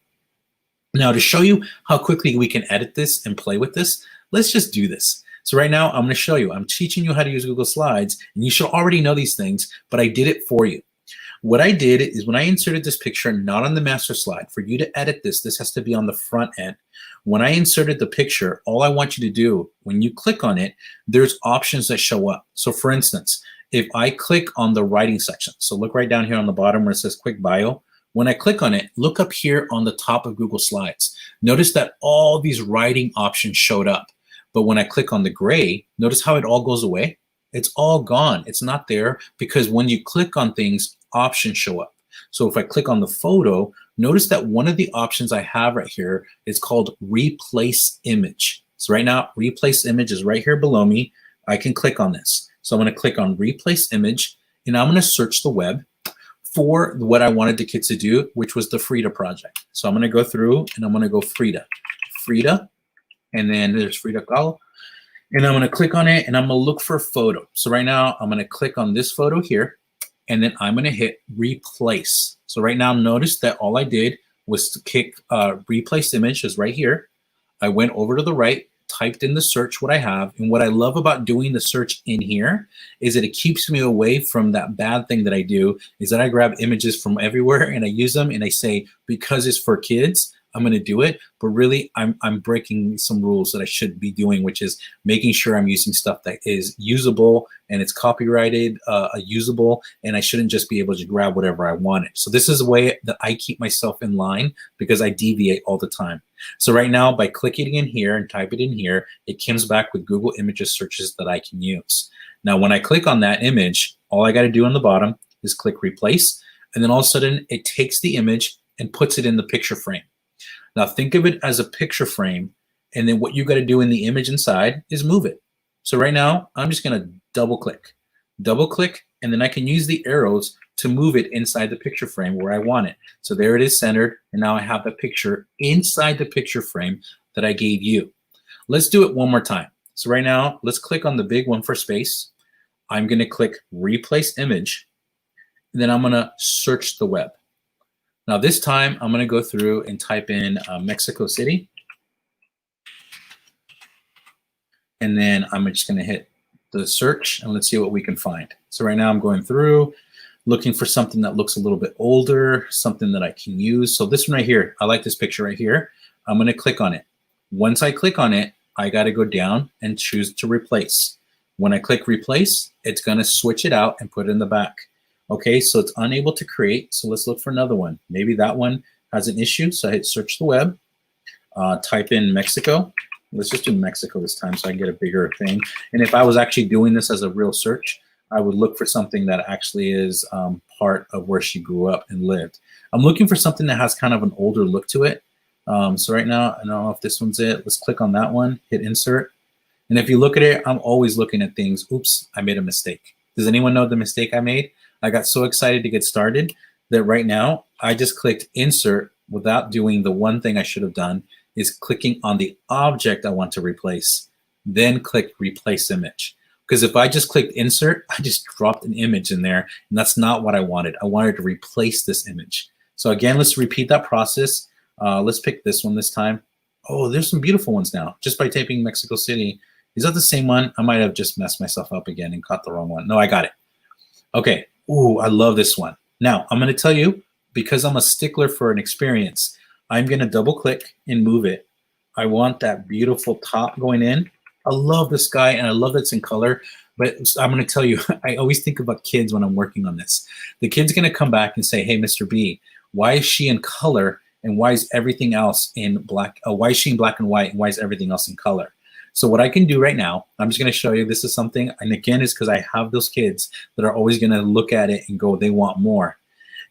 Now, to show you how quickly we can edit this and play with this, let's just do this. So right now, I'm going to show you. I'm teaching you how to use Google Slides, and you should already know these things, but I did it for you. What I did is, when I inserted this picture, not on the master slide, for you to edit this has to be on the front end. When I inserted the picture, all I want you to do, when you click on it, there's options that show up. So for instance, if I click on the writing section, so look right down here on the bottom where it says quick bio. When I click on it, look up here on the top of Google Slides. Notice that all these writing options showed up. But when I click on the gray, notice how it all goes away. It's all gone. It's not there, because when you click on things, options show up. So if I click on the photo, notice that one of the options I have right here is called replace image. So right now, replace image is right here below me. I can click on this. So I'm going to click on replace image, and I'm going to search the web for what I wanted the kids to do, which was the Frida project. So I'm going to go through and I'm going to go Frida, and then there's Frida Kahlo. And I'm going to click on it and I'm going to look for a photo. So right now I'm going to click on this photo here, and then I'm going to hit replace. So right now, notice that all I did was to click replace image is right here. I went over to the right, typed in the search what I have. And what I love about doing the search in here is that it keeps me away from that bad thing that I do, is that I grab images from everywhere and I use them and I say, because it's for kids, I'm going to do it. But really, I'm breaking some rules that I should be doing, which is making sure I'm using stuff that is usable and it's copyrighted, usable, and I shouldn't just be able to grab whatever I wanted. So this is a way that I keep myself in line, because I deviate all the time. So right now, by clicking in here and type it in here, it comes back with Google Images searches that I can use. Now, when I click on that image, all I got to do on the bottom is click replace, and then all of a sudden it takes the image and puts it in the picture frame. Now think of it as a picture frame, and then what you got to do in the image inside is move it. So right now, I'm just going to double click, and then I can use the arrows to move it inside the picture frame where I want it. So there it is centered, and now I have the picture inside the picture frame that I gave you. Let's do it one more time. So right now, let's click on the big one for space. I'm going to click replace image, and then I'm going to search the web. Now this time, I'm going to go through and type in Mexico City. And then I'm just going to hit the search, and let's see what we can find. So right now I'm going through, looking for something that looks a little bit older, something that I can use. So this one right here, I like this picture right here. I'm going to click on it. Once I click on it, I got to go down and choose to replace. When I click replace, it's going to switch it out and put it in the back. Okay, so it's unable to create. So let's look for another one. Maybe that one has an issue. So I hit search the web, type in Mexico. Let's just do Mexico this time so I can get a bigger thing. And if I was actually doing this as a real search, I would look for something that actually is part of where she grew up and lived. I'm looking for something that has kind of an older look to it. So right now, I don't know if this one's it. Let's click on that one, hit insert. And if you look at it, I'm always looking at things. Oops, I made a mistake. Does anyone know the mistake I made? I got so excited to get started that right now I just clicked insert, without doing the one thing I should have done, is clicking on the object I want to replace, then click replace image. Because if I just clicked insert, I just dropped an image in there, and that's not what I wanted. I wanted to replace this image. So again, let's repeat that process. Let's pick this one this time. Oh, there's some beautiful ones now, just by typing Mexico City. Is that the same one? I might have just messed myself up again and caught the wrong one. No, I got it. Okay. Ooh, I love this one. Now, I'm going to tell you, because I'm a stickler for an experience, I'm going to double click and move it. I want that beautiful top going in. I love the sky, and I love that it's in color, but I'm going to tell you, I always think about kids when I'm working on this. The kid's going to come back and say, hey, Mr. B, why is she in color and why is everything else in black? Why is she in black and white and why is everything else in color? So what I can do right now, I'm just going to show you, this is something, and again, it's because I have those kids that are always going to look at it and go, they want more,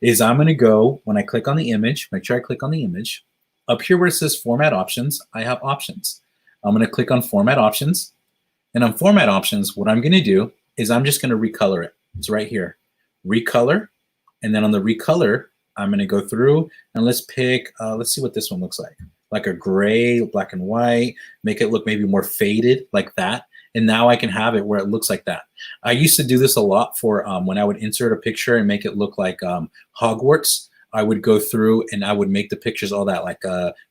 is I'm going to go, when I click on the image, make sure I click on the image. Up here where it says Format Options, I have options. I'm going to click on Format Options. And on Format Options, what I'm going to do is I'm just going to recolor it. It's right here. Recolor. And then on the recolor, I'm going to go through and let's pick, let's see what this one looks like a gray, black and white, make it look maybe more faded like that. And now I can have it where it looks like that. I used to do this a lot for when I would insert a picture and make it look like Hogwarts. I would go through and I would make the pictures all that like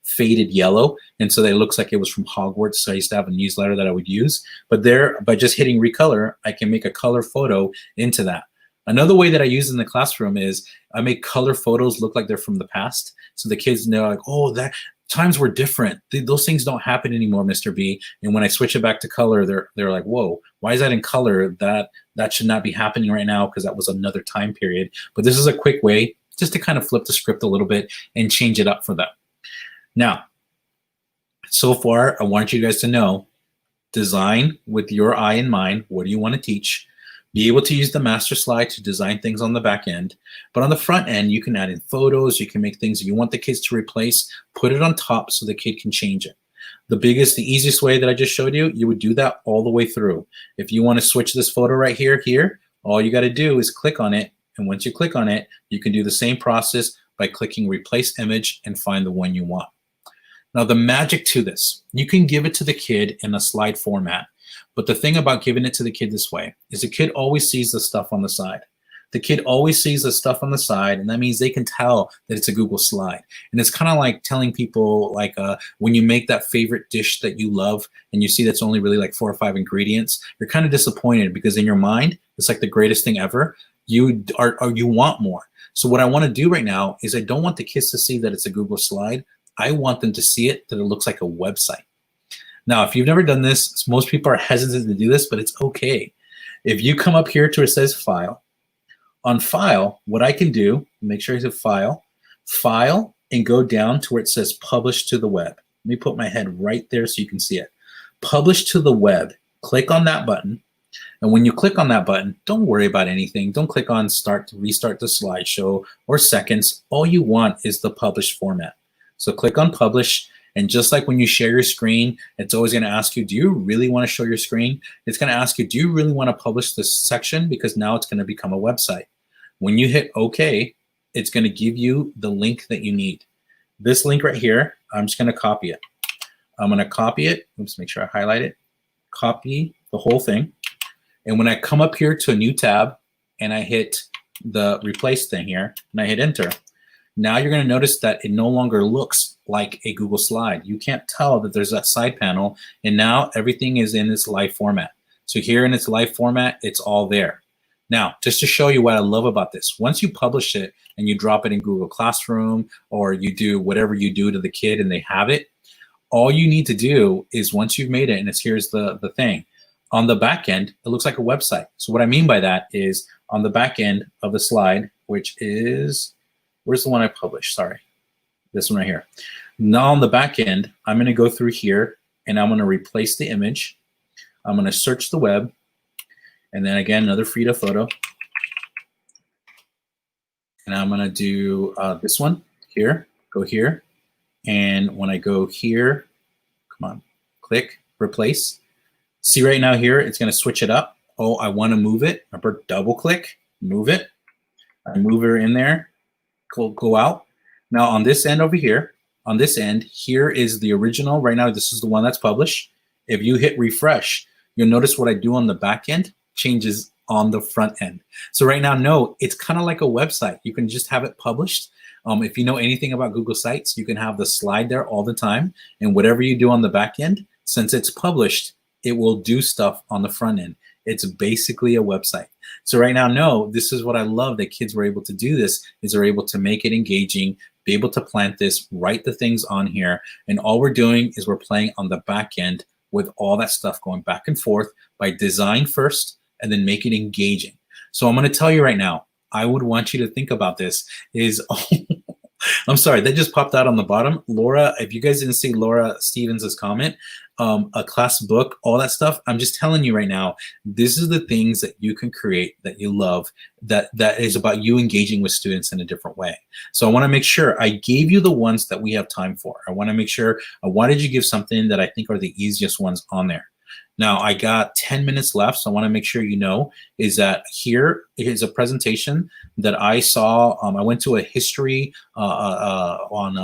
faded yellow. And so that it looks like it was from Hogwarts. So I used to have a newsletter that I would use. But there, by just hitting recolor, I can make a color photo into that. Another way that I use in the classroom is I make color photos look like they're from the past. So the kids know like, oh, that times were different. Those things don't happen anymore, Mr. B. And when I switch it back to color, they're like, whoa, why is that in color? That should not be happening right now because that was another time period. But this is a quick way just to kind of flip the script a little bit and change it up for them. Now, so far, I want you guys to know, design with your eye in mind. What do you want to teach? Be able to use the master slide to design things on the back end. But on the front end, you can add in photos. You can make things that you want the kids to replace, put it on top so the kid can change it. The easiest way that I just showed you, you would do that all the way through. If you want to switch this photo right here, all you got to do is click on it. And once you click on it, you can do the same process by clicking Replace Image and find the one you want. Now, the magic to this, you can give it to the kid in a slide format. But the thing about giving it to the kid this way is the kid always sees the stuff on the side. The kid always sees the stuff on the side, and that means they can tell that it's a Google slide. And it's kind of like telling people, like when you make that favorite dish that you love and you see that's only really like 4 or 5 ingredients, you're kind of disappointed because in your mind, it's like the greatest thing ever. You want more. So what I want to do right now is I don't want the kids to see that it's a Google slide. I want them to see it, that it looks like a website. Now, if you've never done this, most people are hesitant to do this, but it's okay. If you come up here to where it says File, on File, what I can do, make sure I say File, and go down to where it says Publish to the Web. Let me put my head right there so you can see it. Publish to the Web. Click on that button. And when you click on that button, don't worry about anything. Don't click on Start to restart the slideshow or seconds. All you want is the publish format. So click on Publish. And just like when you share your screen, it's always going to ask you, do you really want to show your screen? It's going to ask you, do you really want to publish this section? Because now it's going to become a website. When you hit OK, it's going to give you the link that you need. This link right here, I'm just going to copy it. I'm going to copy it. Oops, make sure I highlight it. Copy the whole thing. And when I come up here to a new tab and I hit the replace thing here and I hit enter, now you're going to notice that it no longer looks like a Google slide. You can't tell that there's that side panel, and now everything is in its live format. So here in its live format, it's all there. Now, just to show you what I love about this, once you publish it and you drop it in Google Classroom or you do whatever you do to the kid and they have it, all you need to do is once you've made it, and here's the thing, on the back end, it looks like a website. So what I mean by that is on the back end of the slide, which is, where's the one I published? Sorry, this one right here. Now on the back end, I'm going to go through here and I'm going to replace the image. I'm going to search the web. And then again, another Frida photo. And I'm going to do this one here, go here. And when I go here, come on, click, replace. See right now here, it's going to switch it up. Oh, I want to move it. Remember, double click, move it. I move her in there, go out. Now on this end over here, on this end, here is the original. Right now, this is the one that's published. If you hit refresh, you'll notice what I do on the back end changes on the front end. So right now, no, it's kind of like a website. You can just have it published. If you know anything about Google Sites, you can have the slide there all the time. And whatever you do on the back end, since it's published, it will do stuff on the front end. It's basically a website. So right now, no, this is what I love that kids were able to do this, is they're able to make it engaging, be able to plant this, write the things on here. And all we're doing is we're playing on the back end with all that stuff going back and forth by design first and then make it engaging. So I'm going to tell you right now, I would want you to think about this is, I'm sorry, that just popped out on the bottom. Laura, if you guys didn't see Laura Stevens' comment, a class book, all that stuff, I'm just telling you right now, this is the things that you can create that you love, that is about you engaging with students in a different way. So I want to make sure I gave you the ones that we have time for. I want to make sure, I wanted you to give something that I think are the easiest ones on there. Now I got 10 minutes left, so I want to make sure you know is that here is a presentation that I saw. I went to a history on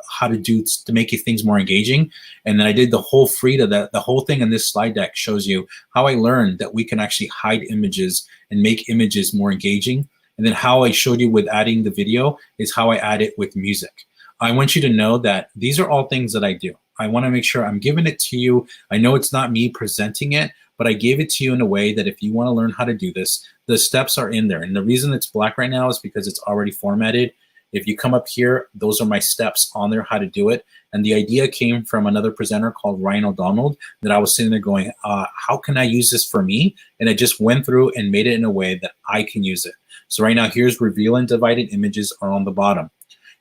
how to make things more engaging, and then I did the whole Frida. The whole thing in this slide deck shows you how I learned that we can actually hide images and make images more engaging. And then how I showed you with adding the video is how I add it with music. I want you to know that these are all things that I do. I want to make sure I'm giving it to you. I know it's not me presenting it, but I gave it to you in a way that if you want to learn how to do this, the steps are in there. And the reason it's black right now is because it's already formatted. If you come up here, those are my steps on there, how to do it. And the idea came from another presenter called Ryan O'Donnell that I was sitting there going, how can I use this for me? And I just went through and made it in a way that I can use it. So right now, here's reveal and divided images are on the bottom.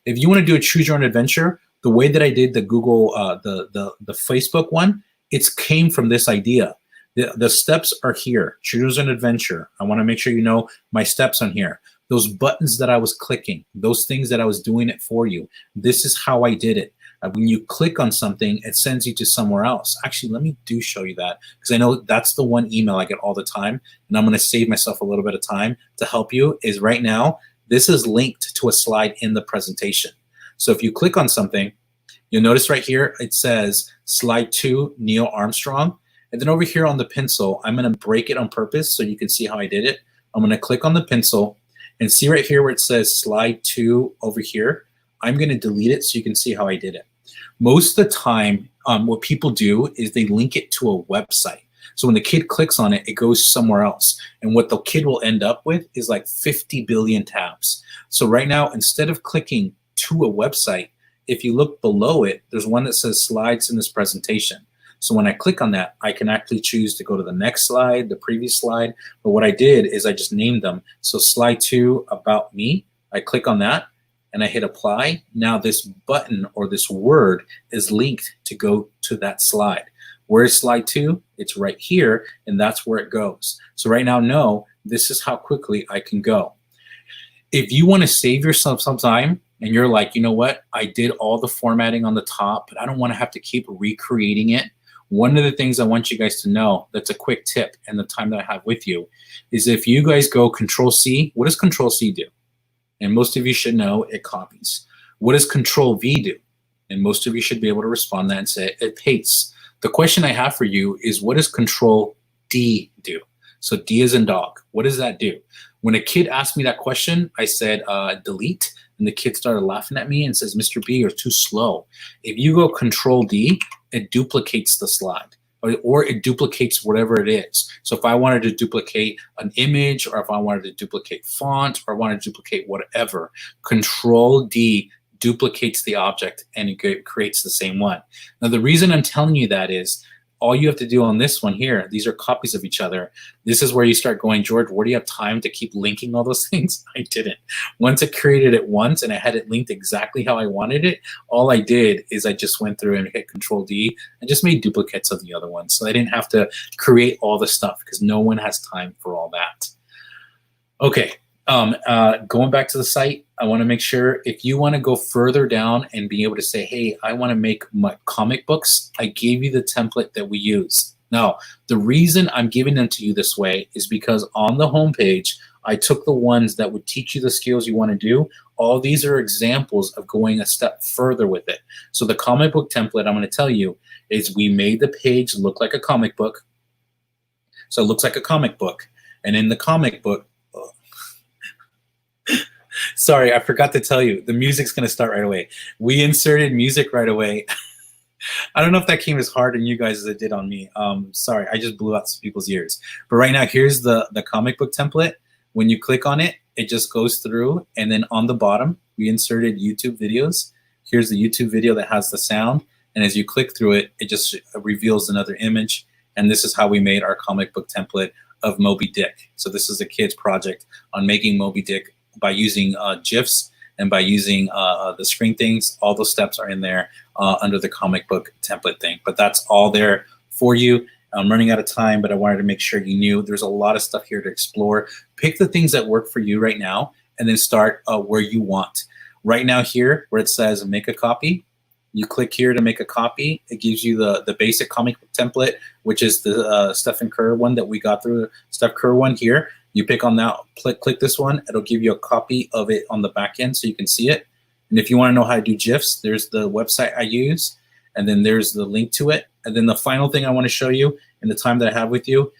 If you want to do a choose your own adventure, the way that I did the Google, the Facebook one, it came from this idea. The steps are here. Choose an adventure. I want to make sure you know my steps on here. Those buttons that I was clicking, those things that I was doing it for you. This is how I did it. When you click on something, it sends you to somewhere else. Actually, let me show you that because I know that's the one email I get all the time, and I'm going to save myself a little bit of time to help you. Is right now, this is linked to a slide in the presentation. So if you click on something, you'll notice right here, it says slide 2, Neil Armstrong. And then over here on the pencil, I'm going to break it on purpose so you can see how I did it. I'm going to click on the pencil and see right here where it says slide 2 over here. I'm going to delete it so you can see how I did it. Most of the time, what people do is they link it to a website. So when the kid clicks on it, it goes somewhere else. And what the kid will end up with is like 50 billion tabs. So right now, instead of clicking to a website, if you look below it, there's one that says slides in this presentation. So when I click on that, I can actually choose to go to the next slide, the previous slide. But what I did is I just named them. So slide 2, about me, I click on that and I hit apply. Now this button or this word is linked to go to that slide. Where is slide 2? It's right here, and that's where it goes. So right now, no, this is how quickly I can go. If you want to save yourself some time, and you're like, you know what, I did all the formatting on the top, but I don't want to have to keep recreating it. One of the things I want you guys to know, that's a quick tip and the time that I have with you, is if you guys go Control-C, what does Control-C do? And most of you should know it copies. What does Control-V do? And most of you should be able to respond to that and say it pastes. The question I have for you is, what does Control-D do? So D as in dog. What does that do? When a kid asked me that question, I said delete. And the kid started laughing at me and says, Mr. B, you're too slow. If you go Control-D, it duplicates the slide, or it duplicates whatever it is. So if I wanted to duplicate an image, or if I wanted to duplicate font, or I wanted to duplicate whatever, Control-D duplicates the object and it creates the same one. Now, the reason I'm telling you that is all you have to do on this one here, these are copies of each other. This is where you start going, George, where do you have time to keep linking all those things? I didn't. Once I created it once and I had it linked exactly how I wanted it, all I did is I just went through and hit Control-D and just made duplicates of the other ones. So I didn't have to create all the stuff because no one has time for all that. Okay, going back to the site, I want to make sure if you want to go further down and be able to say, hey, I want to make my comic books, I gave you the template that we use. Now, the reason I'm giving them to you this way is because on the homepage, I took the ones that would teach you the skills you want to do. All these are examples of going a step further with it. So the comic book template, I'm going to tell you, is we made the page look like a comic book. So it looks like a comic book. And in the comic book, sorry, I forgot to tell you, the music's going to start right away. We inserted music right away. I don't know if that came as hard on you guys as it did on me. Sorry, I just blew out some people's ears. But right now, here's the comic book template. When you click on it, it just goes through. And then on the bottom, we inserted YouTube videos. Here's the YouTube video that has the sound. And as you click through it, it just reveals another image. And this is how we made our comic book template of Moby Dick. So this is a kid's project on making Moby Dick by using GIFs and by using the screen things. All those steps are in there under the comic book template thing. But that's all there for you. I'm running out of time, but I wanted to make sure you knew there's a lot of stuff here to explore. Pick the things that work for you right now and then start where you want. Right now here, where it says make a copy, you click here to make a copy. It gives you the basic comic book template, which is the Stephen Kerr one that we got through, Steph Kerr one here. You pick on that, click this one. It'll give you a copy of it on the back end so you can see it. And if you want to know how to do GIFs, there's the website I use, and then there's the link to it. And then the final thing I want to show you in the time that I have with you,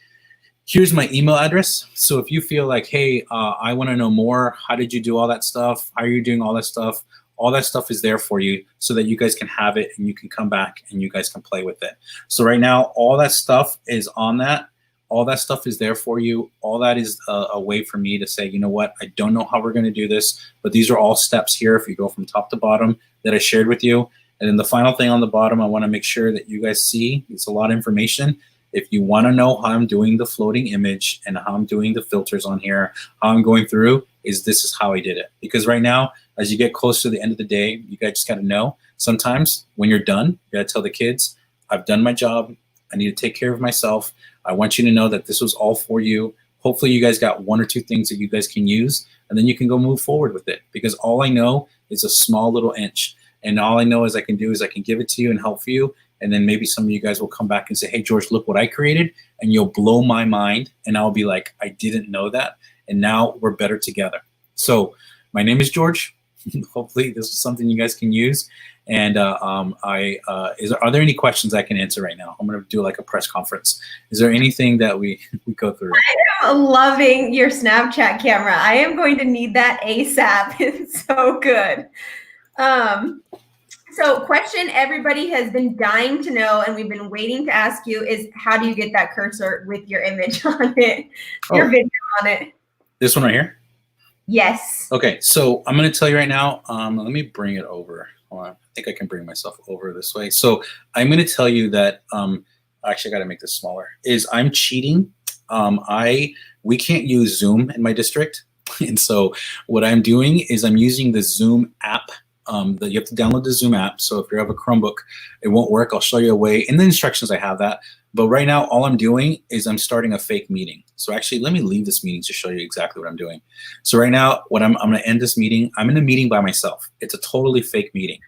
here's my email address. So if you feel like, hey, I want to know more, how did you do all that stuff? How are you doing all that stuff? All that stuff is there for you so that you guys can have it and you can come back and you guys can play with it. So right now, all that stuff is on that. All that stuff is there for you. All that is a way for me to say, you know what, I don't know how we're going to do this, but these are all steps here if you go from top to bottom that I shared with you. And then the final thing on the bottom, I want to make sure that you guys see, it's a lot of information. If you want to know how I'm doing the floating image and how I'm doing the filters on here, how I'm going through, this is how I did it. Because right now, as you get close to the end of the day, you guys just got to know, sometimes when you're done, you got to tell the kids, I've done my job. I need to take care of myself. I want you to know that this was all for you. Hopefully you guys got one or two things that you guys can use, and then you can go move forward with it. Because all I know is a small little inch. And all I know is I can do is I can give it to you and help you. And then maybe some of you guys will come back and say, hey, George, look what I created. And you'll blow my mind. And I'll be like, I didn't know that. And now we're better together. So my name is George. Hopefully this is something you guys can use. And are there any questions I can answer right now? I'm going to do like a press conference. Is there anything that we go through? I am loving your Snapchat camera. I am going to need that ASAP. It's so good. So question everybody has been dying to know, and we've been waiting to ask you, is how do you get that cursor with your image on it, your video on it? This one right here? Yes. Okay, so I'm going to tell you right now, let me bring it over. Hold on. I think I can bring myself over this way. So I'm going to tell you that, actually I got to make this smaller, is I'm cheating. We can't use Zoom in my district. And so what I'm doing is I'm using the Zoom app. You have to download the Zoom app. So if you have a Chromebook, it won't work. I'll show you a way. In the instructions, I have that. But right now, all I'm doing is I'm starting a fake meeting. So actually, let me leave this meeting to show you exactly what I'm doing. So right now, I'm going to end this meeting. I'm in a meeting by myself. It's a totally fake meeting.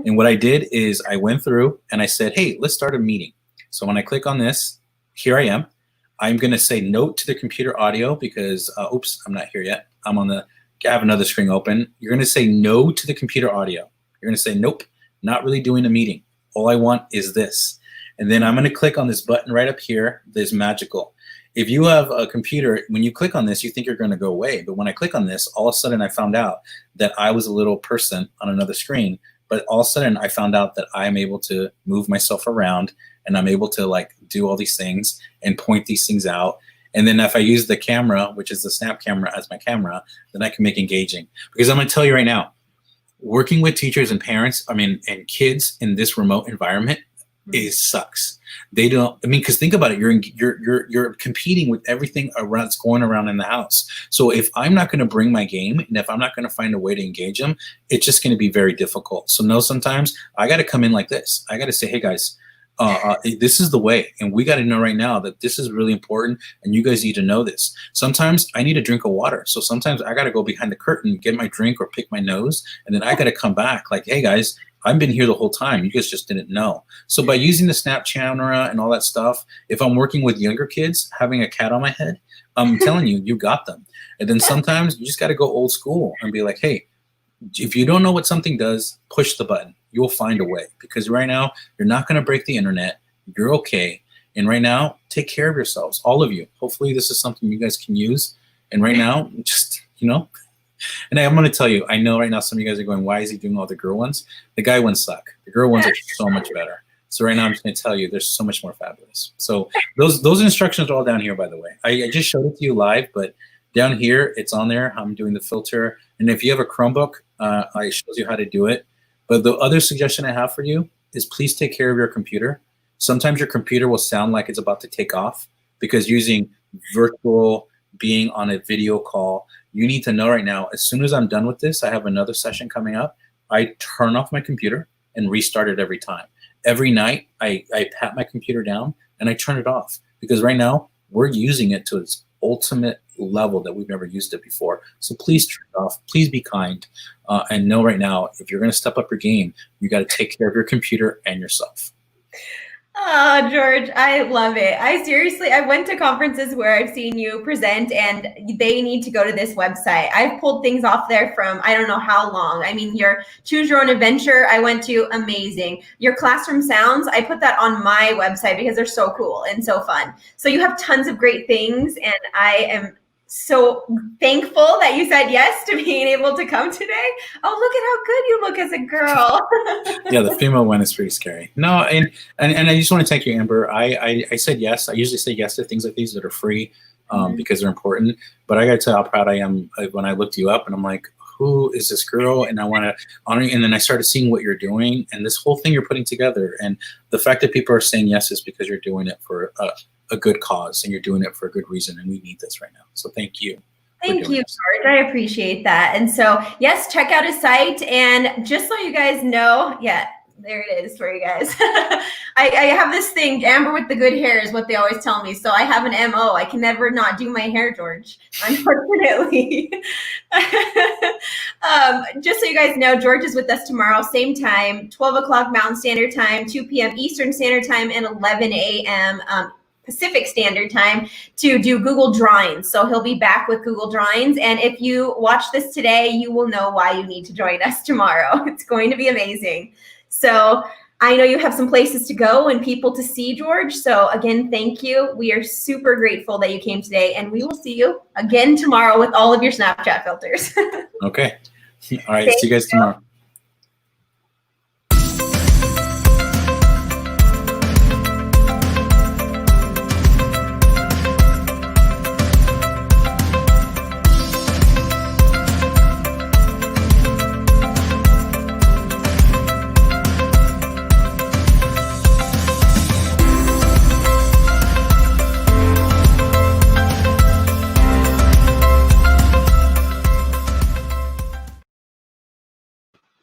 And what I did is I went through and I said, hey, let's start a meeting. So when I click on this, here I am. I'm going to say note to the computer audio because, oops, I'm not here yet. I have another screen open. You're going to say no to the computer audio. You're going to say, nope, not really doing a meeting. All I want is this. And then I'm going to click on this button right up here, this magical. If you have a computer, when you click on this, you think you're going to go away. But when I click on this, all of a sudden I found out that I was a little person on another screen. But all of a sudden I found out that I'm able to move myself around and I'm able to like do all these things and point these things out. And then if I use the camera, which is the snap camera as my camera, then I can make engaging. Because I'm going to tell you right now, working with teachers and parents, and kids in this remote environment, it sucks. They don't. Because think about it. You're competing with everything that's going around in the house. So if I'm not going to bring my game, and if I'm not going to find a way to engage them, it's just going to be very difficult. So no, sometimes I got to come in like this. I got to say, hey guys, this is the way, and we got to know right now that this is really important, and you guys need to know this. Sometimes I need a drink of water, so sometimes I got to go behind the curtain, get my drink or pick my nose, and then I got to come back like, hey guys, I've been here the whole time. You guys just didn't know. So by using the snap camera and all that stuff, if I'm working with younger kids, having a cat on my head, I'm telling you, you got them. And then sometimes you just got to go old school and be like, hey, if you don't know what something does, push the button. You'll find a way, because right now you're not going to break the internet. You're okay. And right now, take care of yourselves, all of you. Hopefully this is something you guys can use. And right now, just, and I'm going to tell you, I know right now some of you guys are going, why is he doing all the girl ones? The guy ones suck. The girl ones are so much better. So right now I'm just going to tell you, there's so much more fabulous. So those instructions are all down here, by the way. I just showed it to you live, but down here, it's on there. I'm doing the filter. And if you have a Chromebook, I shows you how to do it. But the other suggestion I have for you is please take care of your computer. Sometimes your computer will sound like it's about to take off, because using virtual, being on a video call, you need to know right now, as soon as I'm done with this, I have another session coming up. I turn off my computer and restart it every time. Every night, I pat my computer down and I turn it off, because right now we're using it to its ultimate level that we've never used it before. So please turn it off. Please be kind, and know right now, if you're going to step up your game, you got to take care of your computer and yourself. Oh, George, I love it. I went to conferences where I've seen you present, and they need to go to this website. I've pulled things off there from I don't know how long. I mean, your Choose Your Own Adventure I went to, amazing. Your classroom sounds, I put that on my website because they're so cool and so fun. So you have tons of great things, and I am so thankful that you said yes to being able to come today. Oh, look at how good you look as a girl. Yeah, the female one is pretty scary. No, and I just want to thank you, Amber. I said yes. I usually say yes to things like these that are free, because they're important. But I got to tell you how proud I am when I looked you up and I'm like, who is this girl? And I want to honor you. And then I started seeing what you're doing and this whole thing you're putting together. And the fact that people are saying yes is because you're doing it for a good cause, and you're doing it for a good reason. And we need this right now. So thank you. Thank you, George. I appreciate that. And so, yes, check out his site. And just so you guys know, yeah, there it is for you guys. I have this thing, Amber with the good hair is what they always tell me. So I have an MO. I can never not do my hair, George, unfortunately. Just so you guys know, George is with us tomorrow, same time, 12 o'clock Mountain Standard Time, 2 p.m. Eastern Standard Time, and 11 a.m. Pacific Standard Time to do Google Drawings. So he'll be back with Google Drawings. And if you watch this today, you will know why you need to join us tomorrow. It's going to be amazing. So I know you have some places to go and people to see, George. So again, thank you. We are super grateful that you came today, and we will see you again tomorrow with all of your Snapchat filters. Okay. All right. See you guys tomorrow.